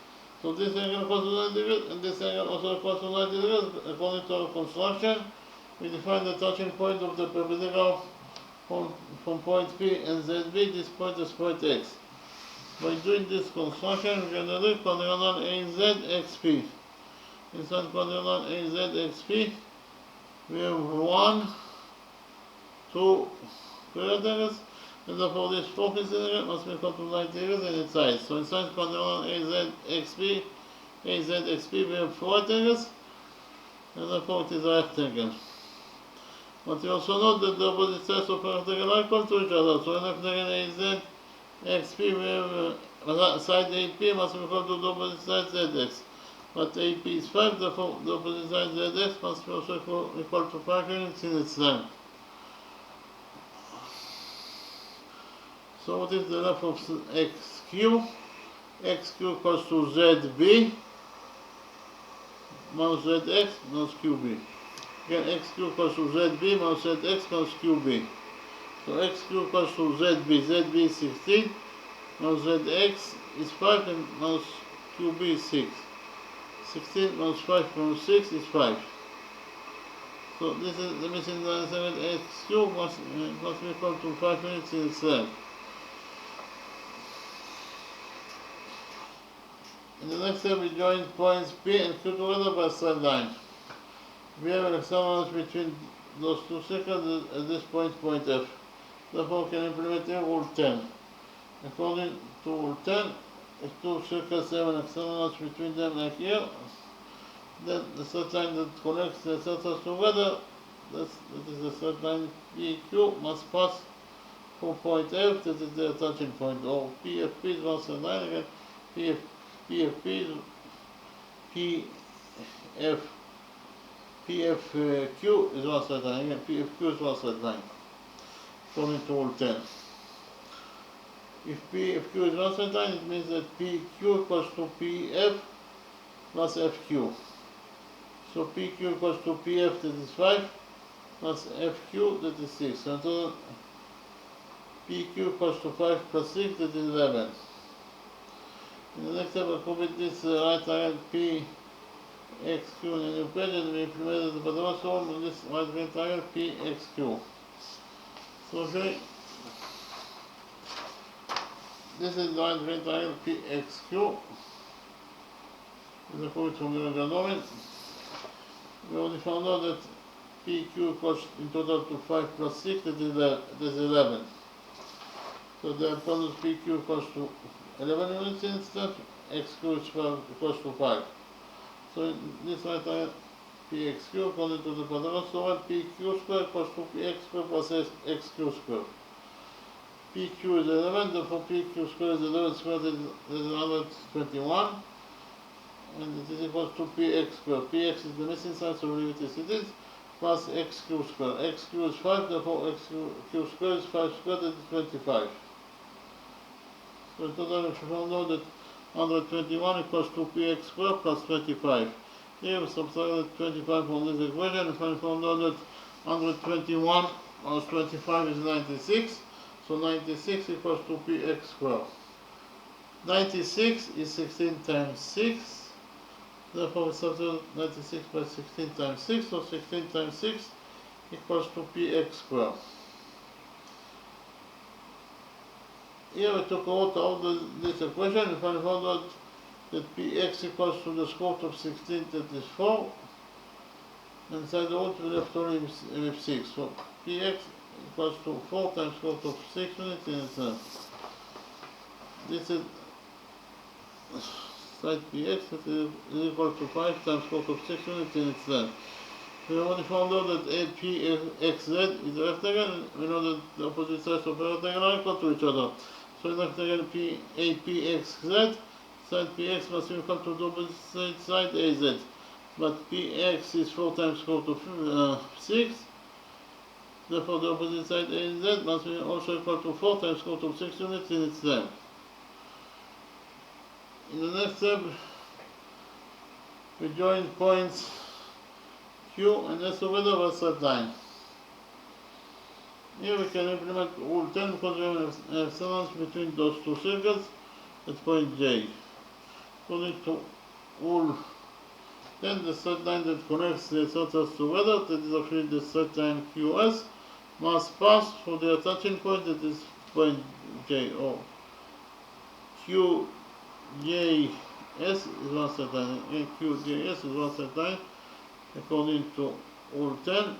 So this angle equals to 90 degrees, and this angle also equals to 90 degrees. According to our construction, we define the touching point of the perpendicular from point P and ZB. This point is point X. By doing this construction, we can deduct quadrilateral AZXP. Inside quadrilateral AZXP, we have 1, 2, 3 rectangles, and therefore this focus area must be equal to 90 degrees in its size. So inside quadrilateral AZXP, we have 4 rectangles, and therefore it is a rectangle. But we also know that the opposite sides of a rectangle are equal to each other. So in rectangle AZXP, we have side AP must be equal to the opposite side ZX. But AP is 5, therefore the opposite side ZX must be also equal to 5 units in its length. So what is the length of XQ? XQ equals to ZB minus ZX minus QB. Again, XQ equals to ZB minus ZX minus QB. So XQ equals to ZB. ZB is 16, minus ZX is 5, and minus QB is 6. 16 minus 5 minus 6 is 5. So this is the missing line segment. XQ must be equal to 5 units in its length. In the next step, we join points P and Q together by a straight line. We have an external line between those two circles at this point, point F. Therefore, we can implement here rule 10. According to rule 10, if two circles have an external line between them like here, then the straight line that connects the circles together, that is the straight line PQ, must pass through point F, that is their touching point, or PFP is one straight line. Again, PFQ is one straight line. Again, PFQ is one straight line, according to rule 10. If PFQ is one straight line, it means that PQ equals to PF plus FQ. So PQ equals to PF, that is 5, plus FQ, that is 6. So total PQ equals to 5 plus 6, that is 11. In the next step, I copied this right triangle PXQ in a new page, and we implemented the Pythagoras theorem on this right triangle PXQ. So okay, this is the right triangle PXQ. This is a quote from the domain. We already found out that PQ equals in total to 5 plus 6, that is 11. So the product PQ equals to 11 units instead, XQ is equals to 5. So in this right triangle PXQ, according to the Pythagoras theorem, PQ square equals to PX square plus XQ square. PQ is 11, therefore PQ square is 11 squared, that is 121. And it is equal to PX square. PX is the missing sign, so we leave it as it is, plus XQ square. XQ is 5, therefore XQ square is 5 squared, that is 25. So in total, we found out that 121 equals to PX square plus 25. Here we subtracted 25 from this equation, and we found out that 121 minus 25 is 96. So 96 equals to px squared. 96 is 16 times 6. Therefore we substitute 96 by 16 times 6. So 16 times 6 equals to px squared. Here we took out this equation and found out that px equals to the square root of 16, that is 4. Inside the root we left only with 6. So px equals to 4 times square root of 6 units in itself. This is side px that is equal to 5 times square root of 6 units in itself. We already found out that APXZ is a rectangle. We know that the opposite sides of a rectangle are equal to each other. So in the rectangle APXZ, side PX must be equal to the opposite side AZ. But PX is 4 times square root of 6. Therefore the opposite side AZ must be also equal to 4 times square root of 6 units in itself. In the next step, we join points Q and S together over a straight line. Here we can implement rule 10 because we have epsilons between those two circles at point J. According to rule 10, the straight line that connects the circles together, that is actually the straight line QS, must pass through the attaching point, that is point J, or QJS is one straight line, and QJS is one straight line. According to rule 10,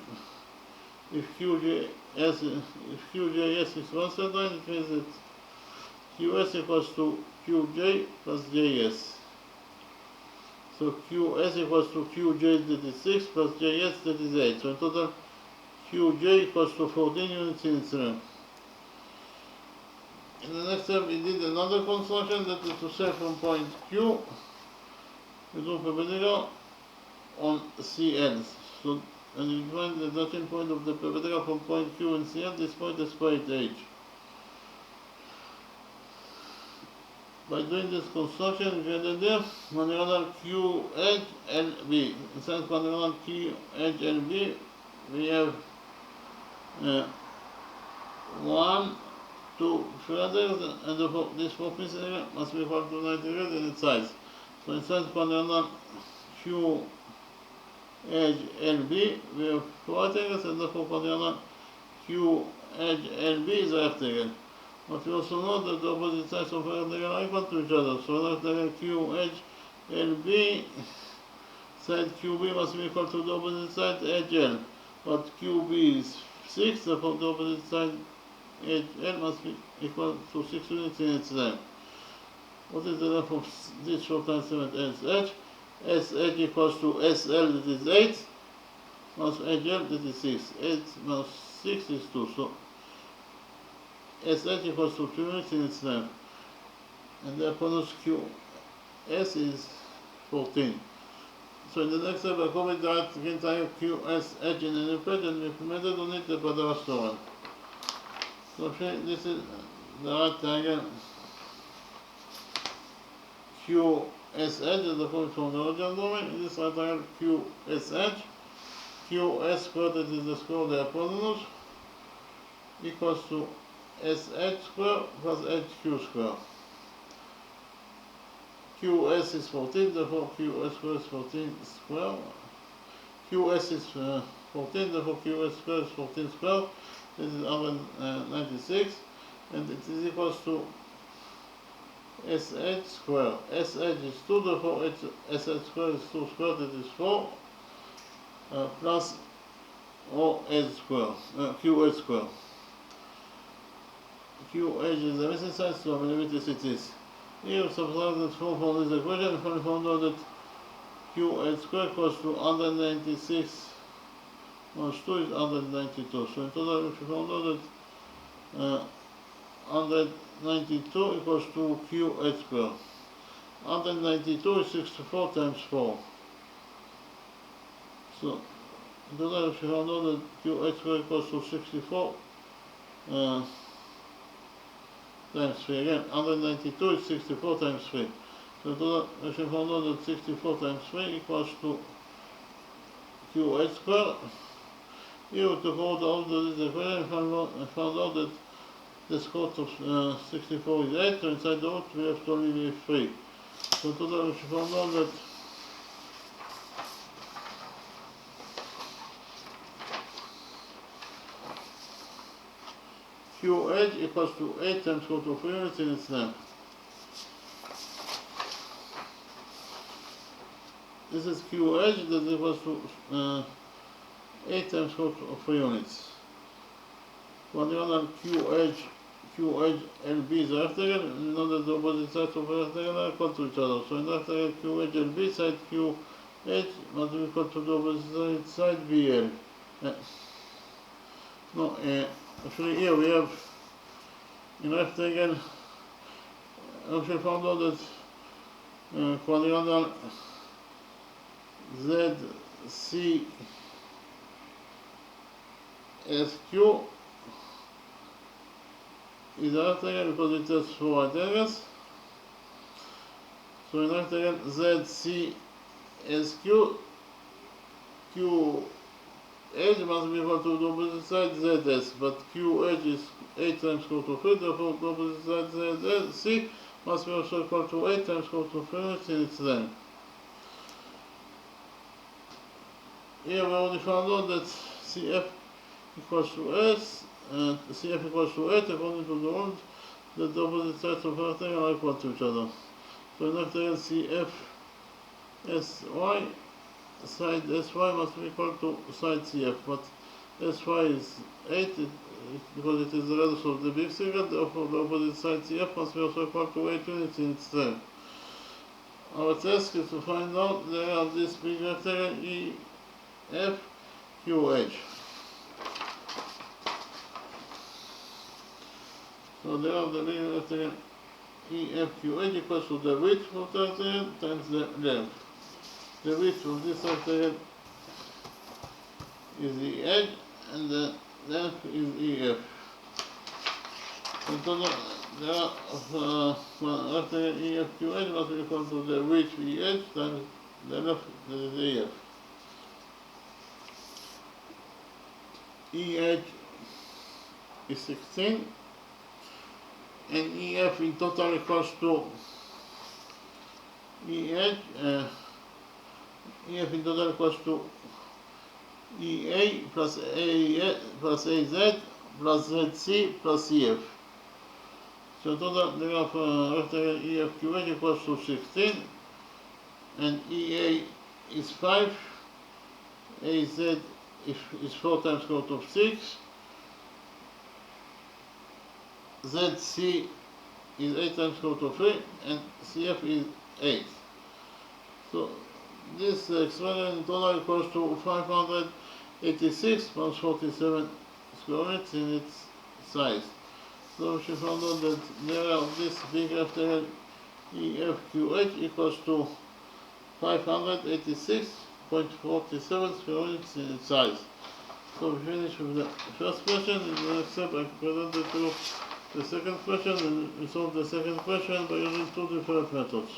if QJS is one straight line, it means that QS equals to QJ plus JS. So QS equals to QJ, that is 6, plus JS, that is 8. So in total, QJ equals to 14 units in itself. In the next step, we did another construction, that is to say from point Q, we do perpendicular on CL. So, and you find the touching point of the perpendicular from point Q and CL, this point is point H. By doing this construction, we get there quadrilateral QHLB. Inside quadrilateral QHLB, we have 1, 2 triangles, and this 4 pieces must be equal to 90 degrees in its size. So inside quadrilateral QHLB, we have 4 rectangles, and therefore quadrilateral QHLB is a rectangle. But we also know that the opposite sides of a rectangle are equal to each other. So rectangle QHLB, side QB must be equal to the opposite side HL. But QB is 6, therefore the opposite side HL must be equal to 6 units in itself. What is the length of this short line segment SH? SH equals to SL, that is 8, plus HL, that is 6. 8 plus 6 is 2. So SH equals to 2 units in its length. And the hypotenuse QS is 14. So in the next step, I copy the right entire QSH in an page and implemented on it the Pythagoras theorem. So this is the right triangle QSH, as the point from the original domain. In this right triangle QSH, QS squared, that is the square of the hypotenuse, equals to SH squared plus HQ squared. QS is 14, therefore QS squared is 14 squared. QS is 14, therefore QS squared is 14 squared. This is 196, and it is equals to SH squared. SH is 2, therefore SH squared is 2 squared, that is 4, plus OH squared, QH squared. QH is the missing side, so I'm going to limit it is. Here we subtract the 4 from this equation, and we found out that QH squared equals to 196 minus 2 is 192. So in total, we found out that 192 equals to QH squared. 192 is 64 times 4. So in total, we found out that QH squared equals to 64 times 3. Again, 192 is 64 times 3. So in total, we found out that 64 times 3 equals to QH squared. Here we took out all this equation and found out that The square root of 64 is 8, so inside the root we have to leave 3. So today we should find out that QH equals to 8 times square root of 3 units in its length. This is QH that equals to 8 times square root of 3 units. When you know QH and B is a rectangle, you know that the opposite sides of a rectangle are equal to each other. So in the rectangle QH and B, side QH must be equal to the opposite side BL. Actually here we have in rectangle, actually found out that quadrangle ZCSQ is a rectangle because it has 4 right angles. So in rectangle ZCSQ, QH must be equal to the opposite side ZS, but QH is 8 times square root of 3, therefore the opposite side ZC must be also equal to 8 times square root of 3 units in its length. Here we already found out that CF equals to S, and CF equals to 8 according to the rule that the opposite sides of a rectangle are equal to each other. So in rectangle CF SY, side SY must be equal to side CF, but SY is 8 because it is the radius of the big circle, therefore the opposite side CF must be also equal to 8 units in its length. Our task is to find out the area of this big rectangle EFQH. So the area of the big rectangle EFQH equals to the width of the rectangle times the length. The width of this rectangle is EH and the length is EF. So total the area of rectangle EFQH must be equal to the width EH times the length that is EF. EH is 16 and EF in total equals to EH EF in total equals to EA plus AZ plus ZC plus EF. So total the area of rectangle EFQH equals to 16 and EA is 5, AZ is 4 times square root of 6, ZC is 8 times square root of 3, and CF is 8. So this expression in total equals to 586 plus 47 square units in its size. So she found out that the area of this big rectangle EFQH equals to 586.47 square units in its size. So we finish with the first question. In the next step I presented to you the second question, and we solve the second question by using 2 different methods.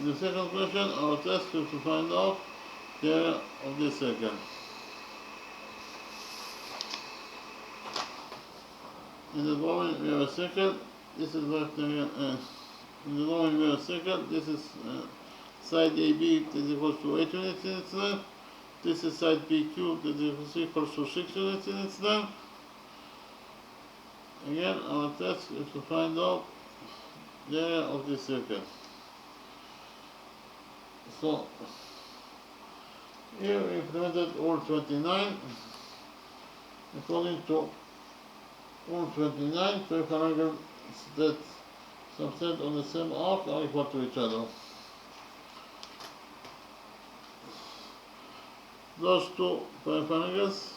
In the second question, our task is to find out the area of this circle. In the drawing we have a circle. This is rectangle. In the drawing we have a circle. This is side AB that is equal to 8 units in its length. This is side BQ that is equal to 6 units in its length. Again, our task is to find out the area of this circle. So here we implemented Rule 29. According to Rule 29, two triangles that subtend on the same arc are equal to each other. Those two triangles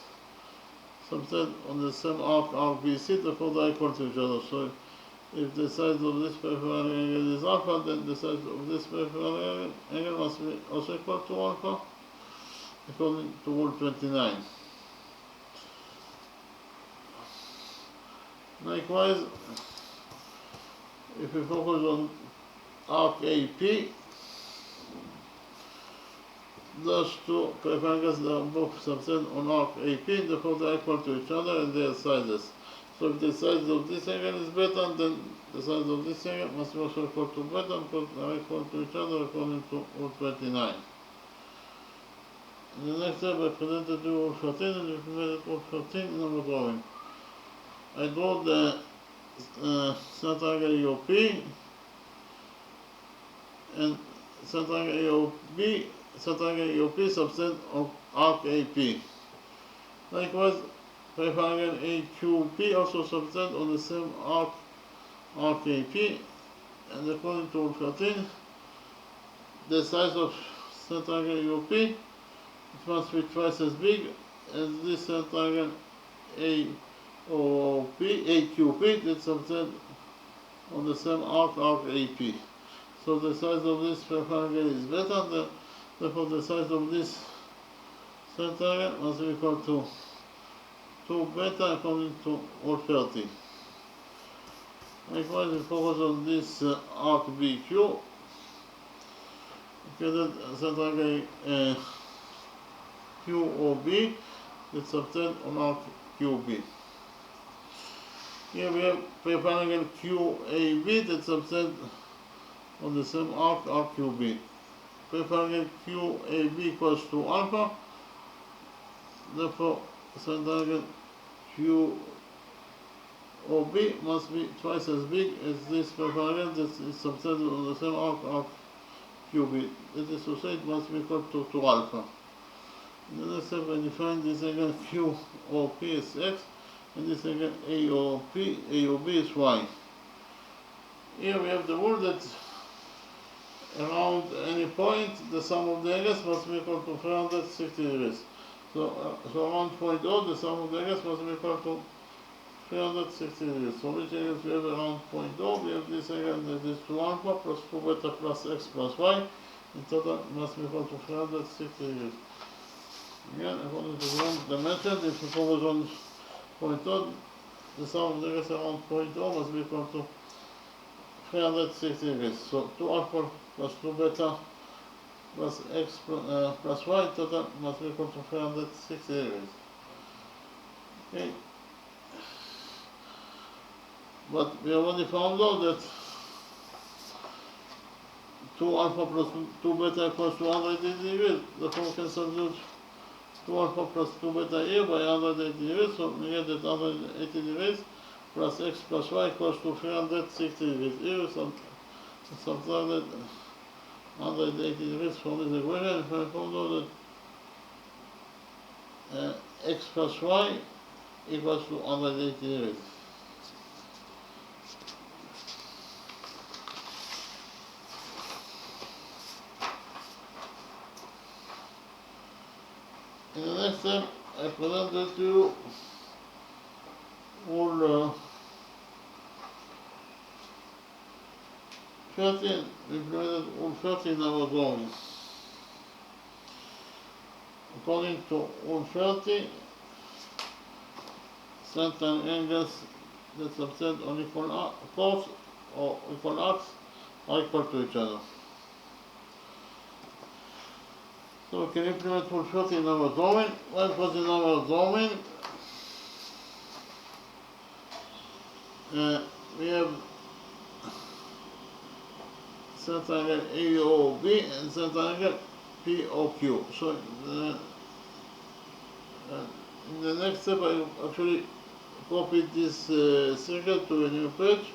subtend on the same arc BC, therefore they are equal to each other. So if the size of this peripheral angle is alpha, then the size of this peripheral angle must be also equal to alpha, according to Rule 29. Likewise, if we focus on arc AP. Those two rectangles are both subtend on arc AP, therefore they are equal to each other and their sizes. So if the size of this angle is better, then the size of this angle must be also equal to beta, because they are equal to each other according to Rule 29. In the next step, I presented you Rule 13 and implemented Rule 13 in our drawing. I draw the center angle EOP and center angle EOP subtend of arc AP. Likewise, triangle AQP also subtend on the same arc AP, and according to Rule 13, the size of center angle EOP it must be twice as big as this center angle AQP that subtend on the same arc AP. So the size of this triangle is better, therefore the size of this center angle must be equal to 2 beta according to Rule 30. Likewise, we focus on this arc BQ. Okay, that center angle QOB that subtend on arc QB. Here we have triangle QAB that subtend on the same arc QB. Triangle QAB equals to alpha, therefore center angle QOB must be twice as big as this triangle that is subtended on the same arc QB. That is to say, it must be equal to alpha. In the next step, I define this angle QOP as x, and this angle AOB is y. Here we have the rule that around any point, the sum of the angles must be equal to 360 degrees. So around point O, the sum of the angles must be equal to 360 degrees. So which angles we have around point O? We have this angle that is 2 alpha plus 2 beta plus x plus y. In total must be equal to 360 degrees. Again, according to the dimension, if you focus on point O, the sum of the angles around point O must be equal to 360 degrees. So 2 alpha plus 2 beta plus x plus y total must be equal to 360 degrees. Okay. But we already found out that 2 alpha plus 2 beta equals to 180 degrees. Therefore we can substitute 2 alpha plus 2 beta here by 180 degrees. So we get that 180 degrees plus x plus y equals to 360 degrees. Here we subtracted 180 degrees from this equation. If I found out that x plus y equals to 180 degrees. In the next step, I presented to you Rule 13, we implemented Rule 13 in our drawing. According to Rule 30, certain angles that subtend on equal chords or equal arcs are equal to each other. So we can implement Rule 30 in our drawing. When it was in our drawing, we have center angle AOB and center angle POQ. So in the next step, I actually copied this circle to a new page.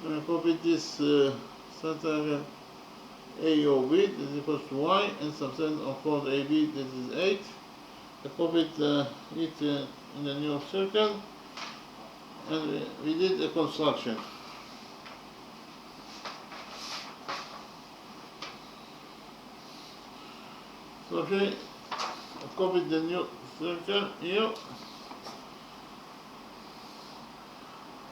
And I copied this center angle AOB that is equals to y and subtend on chord AB that is 8. I copied it in the new circle, and we did a construction. So okay, I copied the new circle here,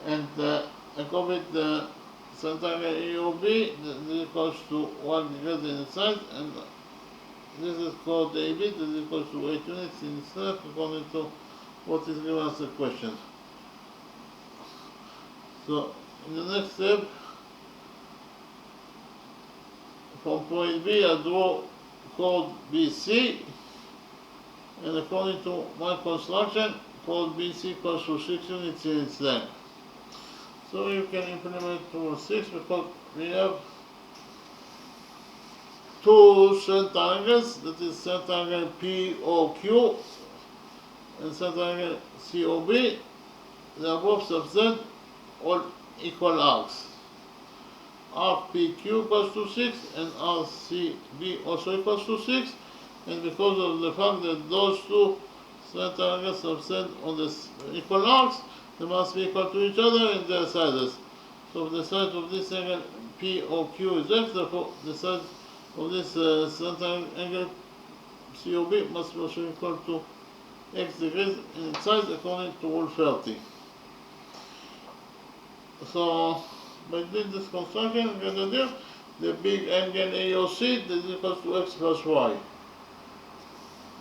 and I copied the center angle AOB that is equals to 1 degree in size, and this is called AB that is equals to 8 units in itself according to what is given as a question. So in the next step, from point B I draw chord BC, and according to my construction, chord BC equals to 6 units in its length. So you can implement rule 6 because we have two center angles, that is center angle POQ and center angle COB. They are both subtend all equal arcs. RPQ equals to 6 and RCB also equals to 6, and because of the fact that those two center angles subtend on the equal arcs, they must be equal to each other in their sizes. So the side of this angle POQ is x, therefore the side of this center angle COB must be also equal to x degrees in its size according to rule 30. So by doing this construction, we're going to do the big angle AOC that is equal to x plus y.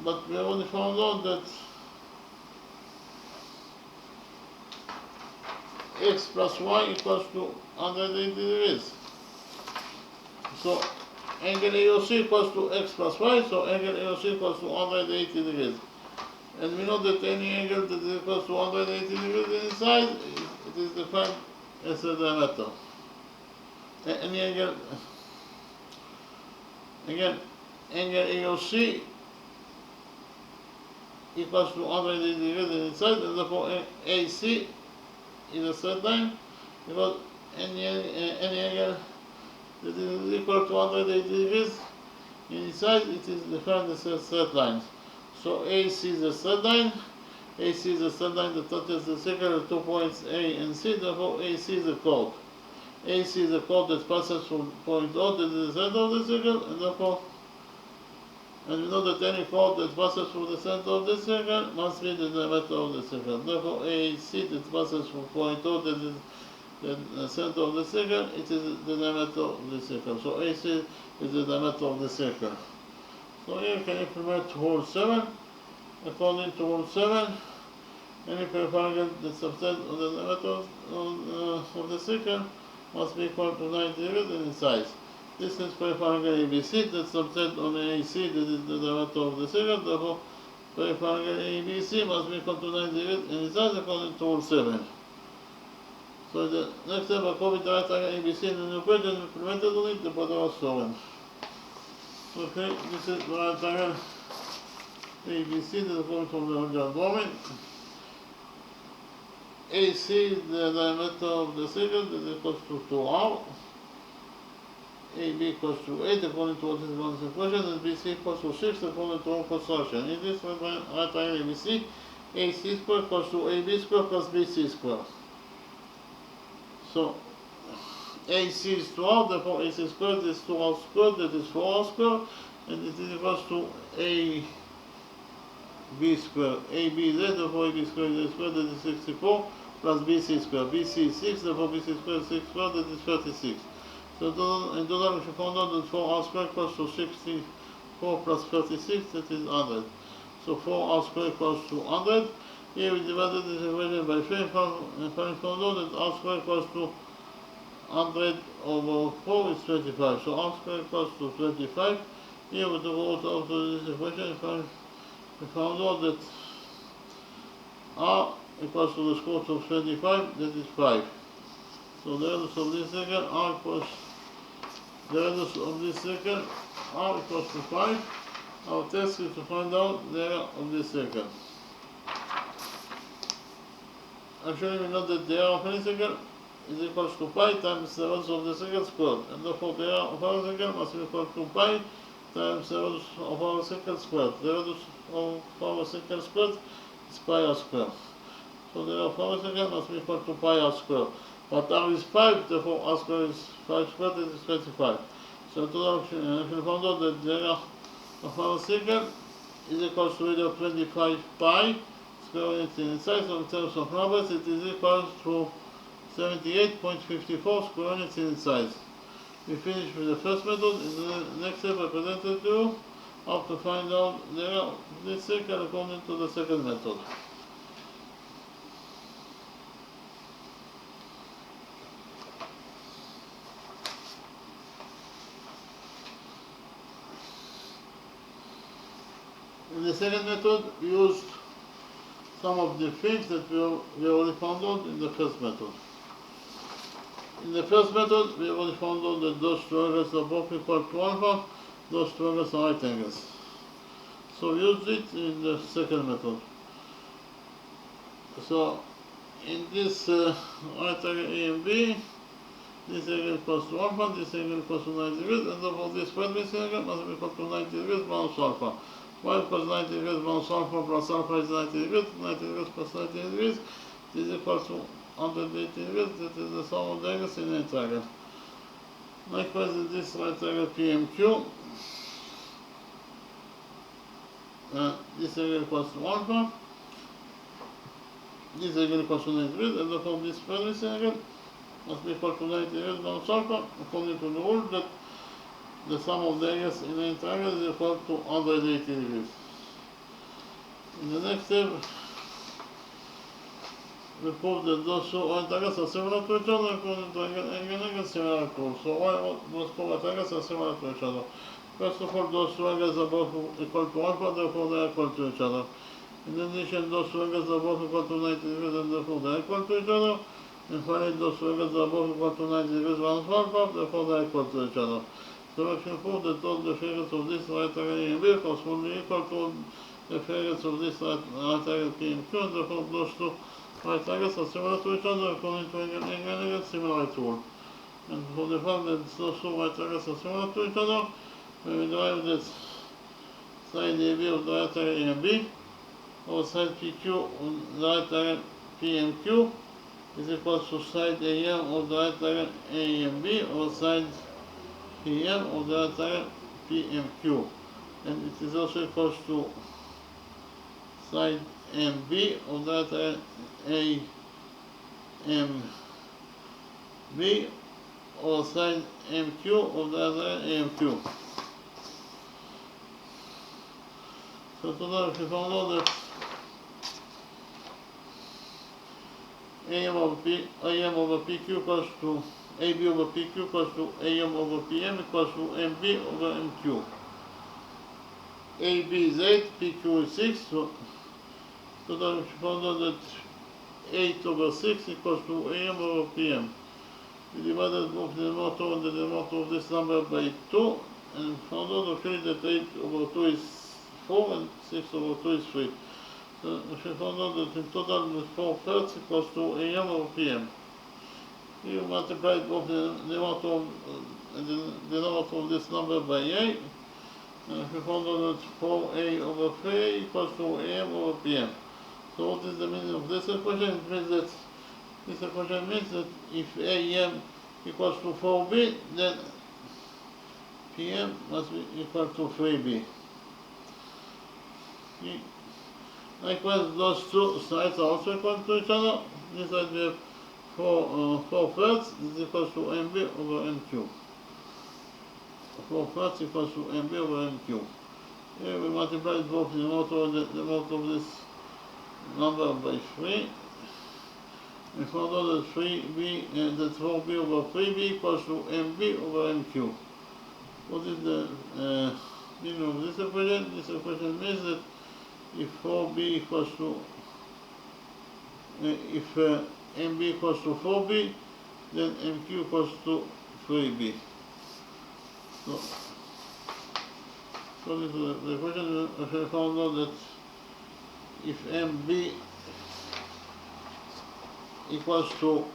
But we already found out that x plus y equals to 180 degrees. So angle AOC equals to x plus y, so angle AOC equals to 180 degrees. And we know that any angle that is equal to 180 degrees in size, it is defined as a diameter. Any angle, again, angle AOC equals to 180 degrees in its size, and therefore AC is a straight line, because any angle that is equal to 180 degrees in its size, it is defined as a straight line. So AC is a straight line. AC is a straight line that touches the circle at 2 points A and C, therefore AC is a chord. AC is a chord that passes from point O to the center of the circle, and therefore, and we know that any chord that passes through the center of the circle must be the diameter of the circle. Therefore, AC that passes from point O to the center of the circle, it is the diameter of the circle. So AC is the diameter of the circle. So here you can implement rule 7. According to rule 7, any peripheral that subtends on the diameter of the circle must be equal to 90 degrees in its size. This is peripheral ABC that subtends on the AC, that is the diameter of the circle, therefore peripheral ABC must be equal to 90 degrees in its size according to rule 7. So the next step, I copy the right angle ABC in the new equation implemented on it, the bottom was shown. Okay, this is the right angle ABC that is coming from the original domain. AC is the diameter of the circle that is equals to 2R. AB equals to 8 according to what is one's equation, and BC equals to 6 according to our construction. In this right angle ABC, AC squared equals to AB squared plus BC squared. So AC is 12, therefore AC squared is 2R squared, that is 4R squared, and it is equals to AB squared. AB is 8, therefore AB squared is 8 squared, that is 64, plus BC squared. BC is 6, therefore BC squared is 6 squared, that is 36. So in total, we should find out that 4R squared equals to 64 plus 36, that is 100. So 4R squared equals to 100. Here we divided this equation by 3 and found out that R squared equals to 100 over 4 is 25. So R squared equals to 25. Here we took out this equation and we found out that R equals to the square root of 25, that is 5. So the radius of this circle, R equals the radius of this circle, R equals to 5. Our task is to find out the area of this circle. Actually, we know that the area of any circle is equal to pi times the radius of the circle squared, and therefore the area of our circle must be equal to pi times the radius of our circle squared. The radius of our circle squared is pi r squared. So the area of our circle must be equal to pi r squared. But r is 5, therefore r squared is 5 squared, that is 25. So total, we found out that the area of our circle is equal to either 25 pi square units in its size. So in terms of numbers, it is equal to 78.54 square units in its size. We finished with the first method. In the next step, I presented to you how to find out the area of this circle according to the second method. second method, we used some of the things that we already found out in the first method. In the first method, we already found out that those two angles are both equal to alpha, those two angles are right angles. So we used it in the second method. So in this right angle A and B, this angle equals to alpha, this angle equals to 90 degrees, and therefore this third missing angle must be equal to 90 degrees minus alpha. Why? Because 90 degrees minus alpha plus alpha is 90 degrees, 90 degrees plus 90 degrees is equal to 180 degrees, that is the sum of the angles in a triangle. Likewise in this right angle PMQ, this angle equals to alpha, this angle equals to 90 degrees, and therefore this third missing angle must be equal to 90 degrees minus alpha, according to the rule that the sum of the angles in a triangle is equal to 180 degrees. In the next step, we prove that those two right angles are similar to each other according to angle similar rule. So why those two right angles are similar to each other? First of all, those two angles are both equal to alpha, therefore they are equal to each other. In addition, those two angles are both equal to 90 degrees, and therefore they are equal to each other. And finally, those two angles are both equal to 90 degrees minus alpha, therefore they are equal to each other. So we can prove that all the figures of this right angle A and B are correspondingly equal to the figures of this right angle P and Q, and therefore those two right angles are similar to each other according to angle similarity rule. And for the fact that those two right angles are similar to each other, we derive that side AB of the right angle A and B, or side PQ of the right angle P and Q, is equal to side AM of the right angle A and B, or side PM of the right angle PMQ. And it is also equal to side MB of the right angle AMB, or side MQ of the right angle AMQ. So today we found out that AM over PQ equals to AB over PQ equals to AM over PM equals to MB over MQ. AB is 8, PQ is 6, so today we found out that 8 over 6 equals to AM over PM. We divided both the numerator and the denominator of this number by 2, and found out actually that 8 over 2 is 4 and 6 over 2 is 3. So we found out that in total the 4/3 equals to AM over PM. You multiply both the numerator and the denominator of this number by A, and we found out that 4A over 3A equals to AM over PM. So what is the meaning of this equation? It means that this equation means that if AM equals to 4B, then PM must be equal to 3B. Likewise, those two sides are also equal to each other. This side we have 4/3 is equal to MB over MQ. 4/3 equals to MB over MQ. Here we multiply both the numerator and the denominator of this number by 3. We found out that 3B and that 4B over 3B equals to MB over MQ. What is the meaning of this equation? This equation means that if 4B equals to if MB equals to 4B, then MQ equals to 3B. So according to the equation, we found out that if MB equals to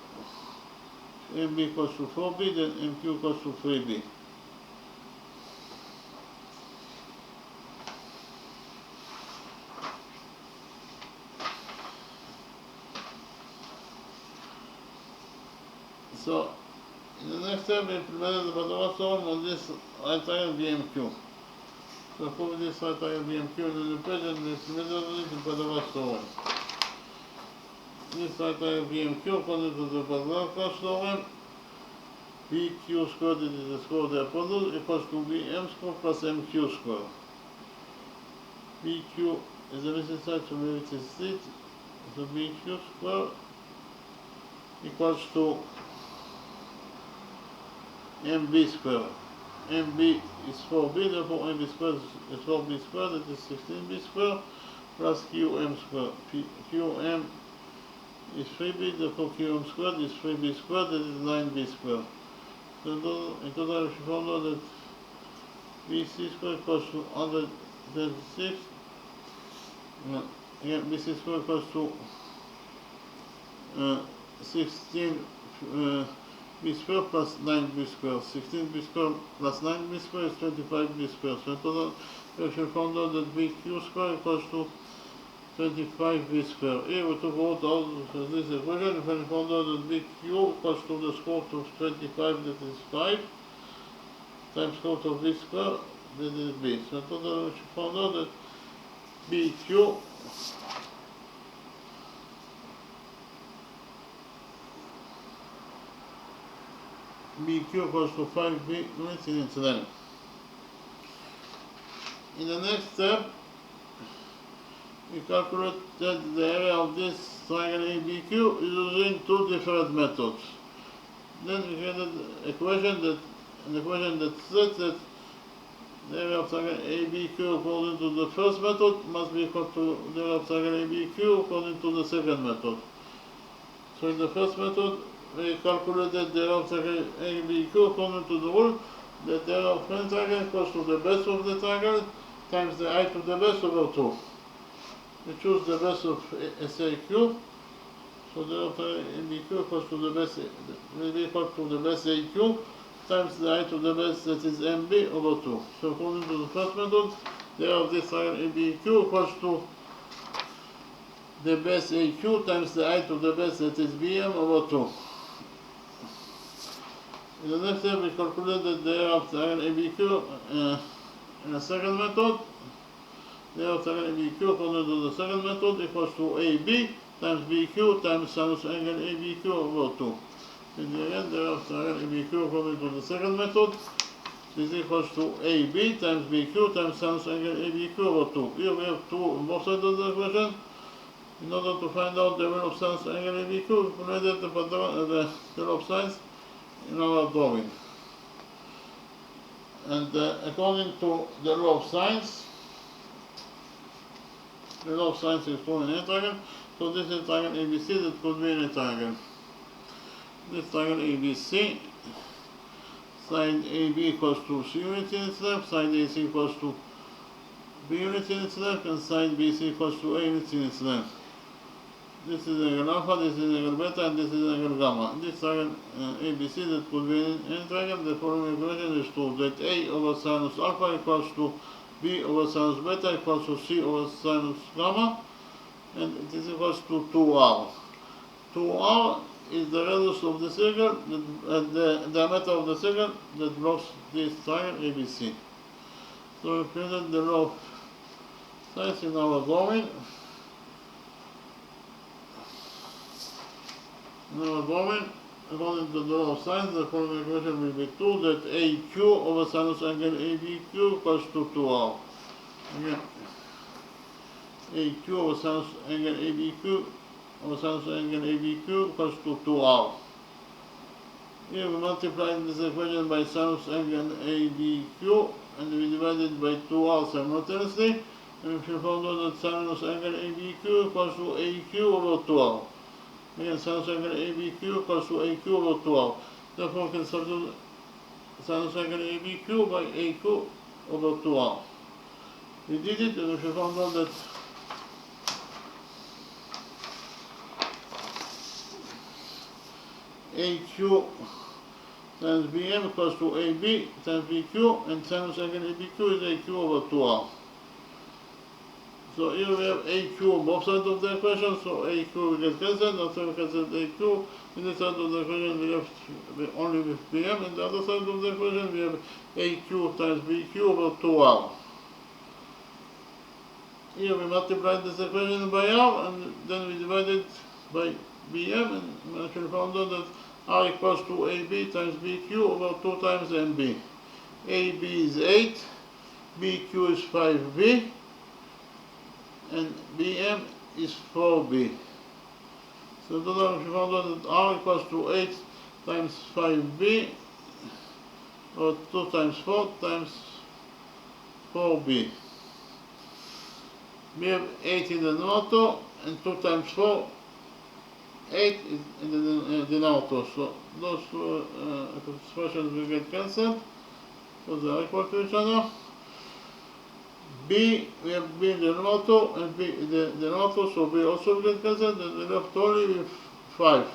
4B, then MQ equals to 3B. So, in the next step, we implemented the Pythagoras theorem on this right angle BMQ. So, prove this right angle BMQ in the equation, we implemented it in Pythagoras theorem. This right angle BMQ, according to the Pythagoras theorem, BQ squared, that is the square of the hypotenuse, equals to BM squared plus MQ squared. BQ is the missing side, so we it is it. So BQ squared equals to MB squared. MB is 4B, therefore MB squared is 4B squared, that is 16B squared, plus QM squared. QM is 3B, therefore QM squared is 3B squared, that is 9B squared. So in total, we found out that BC squared equals to 136. Again, BC squared equals to 16 B squared plus 9B squared. 16B squared plus 9B squared is 25B squared. So in total, we actually found out that BQ squared equals to 25B squared. Here we took out all this equation, and we found out that BQ equals to the square root of 25, that is 5, times square root of B squared, that is B. So in total, we found out that BQ equals to 5B units in its length. In the next step, we calculate that the area of this triangle ABQ using two different methods. Then we get an equation that states that the area of triangle ABQ according to the first method must be equal to the area of triangle ABQ according to the second method. So in the first method, we calculated the area of triangle ABQ according to the rule that the area of any triangle equals to the base of the triangle times the height of the base over 2. We choose the base of SAQ, so the area of triangle ABQ equals to the base, will be equal to the base AQ times the height of the base, that is MB over 2. So according to the first method, the area of this triangle ABQ equals to the base AQ times the height of the base, that is BM over 2. In the next step, we calculated the area of triangle ABQ in the second method. The area of triangle ABQ according to the second method equals to AB times BQ times sinus angle ABQ over 2. And again, the area of triangle ABQ according to the second method is equals to AB times BQ times sinus angle ABQ over 2. Here we have 2 on both sides of the equation. In order to find out the value of sinus angle ABQ, we provided the value of sines in our drawing. And according to the law of sines, the law of sines is shown in a triangle. So this is triangle ABC that could be in a triangle. This triangle ABC, side AB equals to C units in its length, side AC equals to B units in its length, and side BC equals to A units in its length. This is angle alpha, this is angle beta, and this is angle gamma. This triangle ABC that could be in any triangle, the following equation is true, that A over sinus alpha equals to B over sinus beta equals to C over sinus gamma, and it is equals to 2R. 2R is the radius of the circle, the diameter of the circle that blocks this triangle ABC. So we printed the law of sines in our drawing. According to the law of sines, the following equation will be 2, that AQ over sinus angle ABQ equals to 2R. Again, AQ over sinus angle ABQ equals to 2R. Here we multiply this equation by sinus angle ABQ and we divide it by 2R simultaneously, and we found out that sinus angle ABQ equals to AQ over 2R. Again, sinus angle ABQ equals to AQ over 2R. Therefore, we can substitute sinus angle ABQ by AQ over 2R. We did it, and we found out that AQ times BM equals to AB times BQ, and sinus angle ABQ is AQ over 2R. So here we have AQ on both sides of the equation, so AQ will get cancelled, after we cancel AQ, in this side of the equation we have only with BM, and the other side of the equation we have AQ times BQ over 2R. Here we multiply this equation by R, and then we divide it by BM, and we actually found out that R equals to AB times BQ over 2 times MB. AB is 8, BQ is 5B, and BM is 4B. So total we found out that R equals to 8 times 5B or 2 times 4 times 4b. We have 8 in the numerator and 2 times 4, 8 is in the denominator. So those expressions will get cancelled, so they are equal to each other. B, we have B in the numerator and B in the denominator, so B also will get cancelled, and we left only with 5.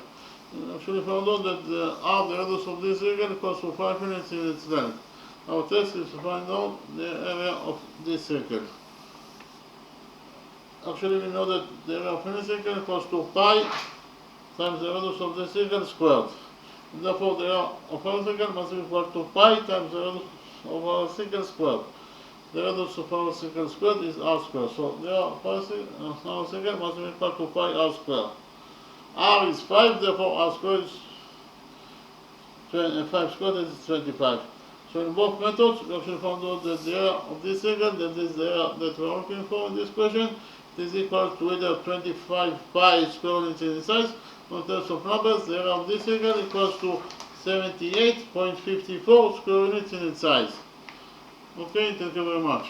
And actually found out that the R, the radius of this circle, equals to 5 units in its length. Our test is to find out the area of this circle. Actually, we know that the area of any circle equals to pi times the radius of the circle squared. And therefore, the area of our circle must be equal to pi times the radius of our circle squared. The radius of our circle squared is r squared. So the area of our circle must be equal to pi r squared. R is 5, therefore r squared is 5 squared is 25. So in both methods, we actually found out that the area of this circle, that is the area that we are looking for in this question, is equal to either 25 pi square units in size. In terms of numbers, the area of this circle equals to 78.54 square units in its size. Okay, thank you very much.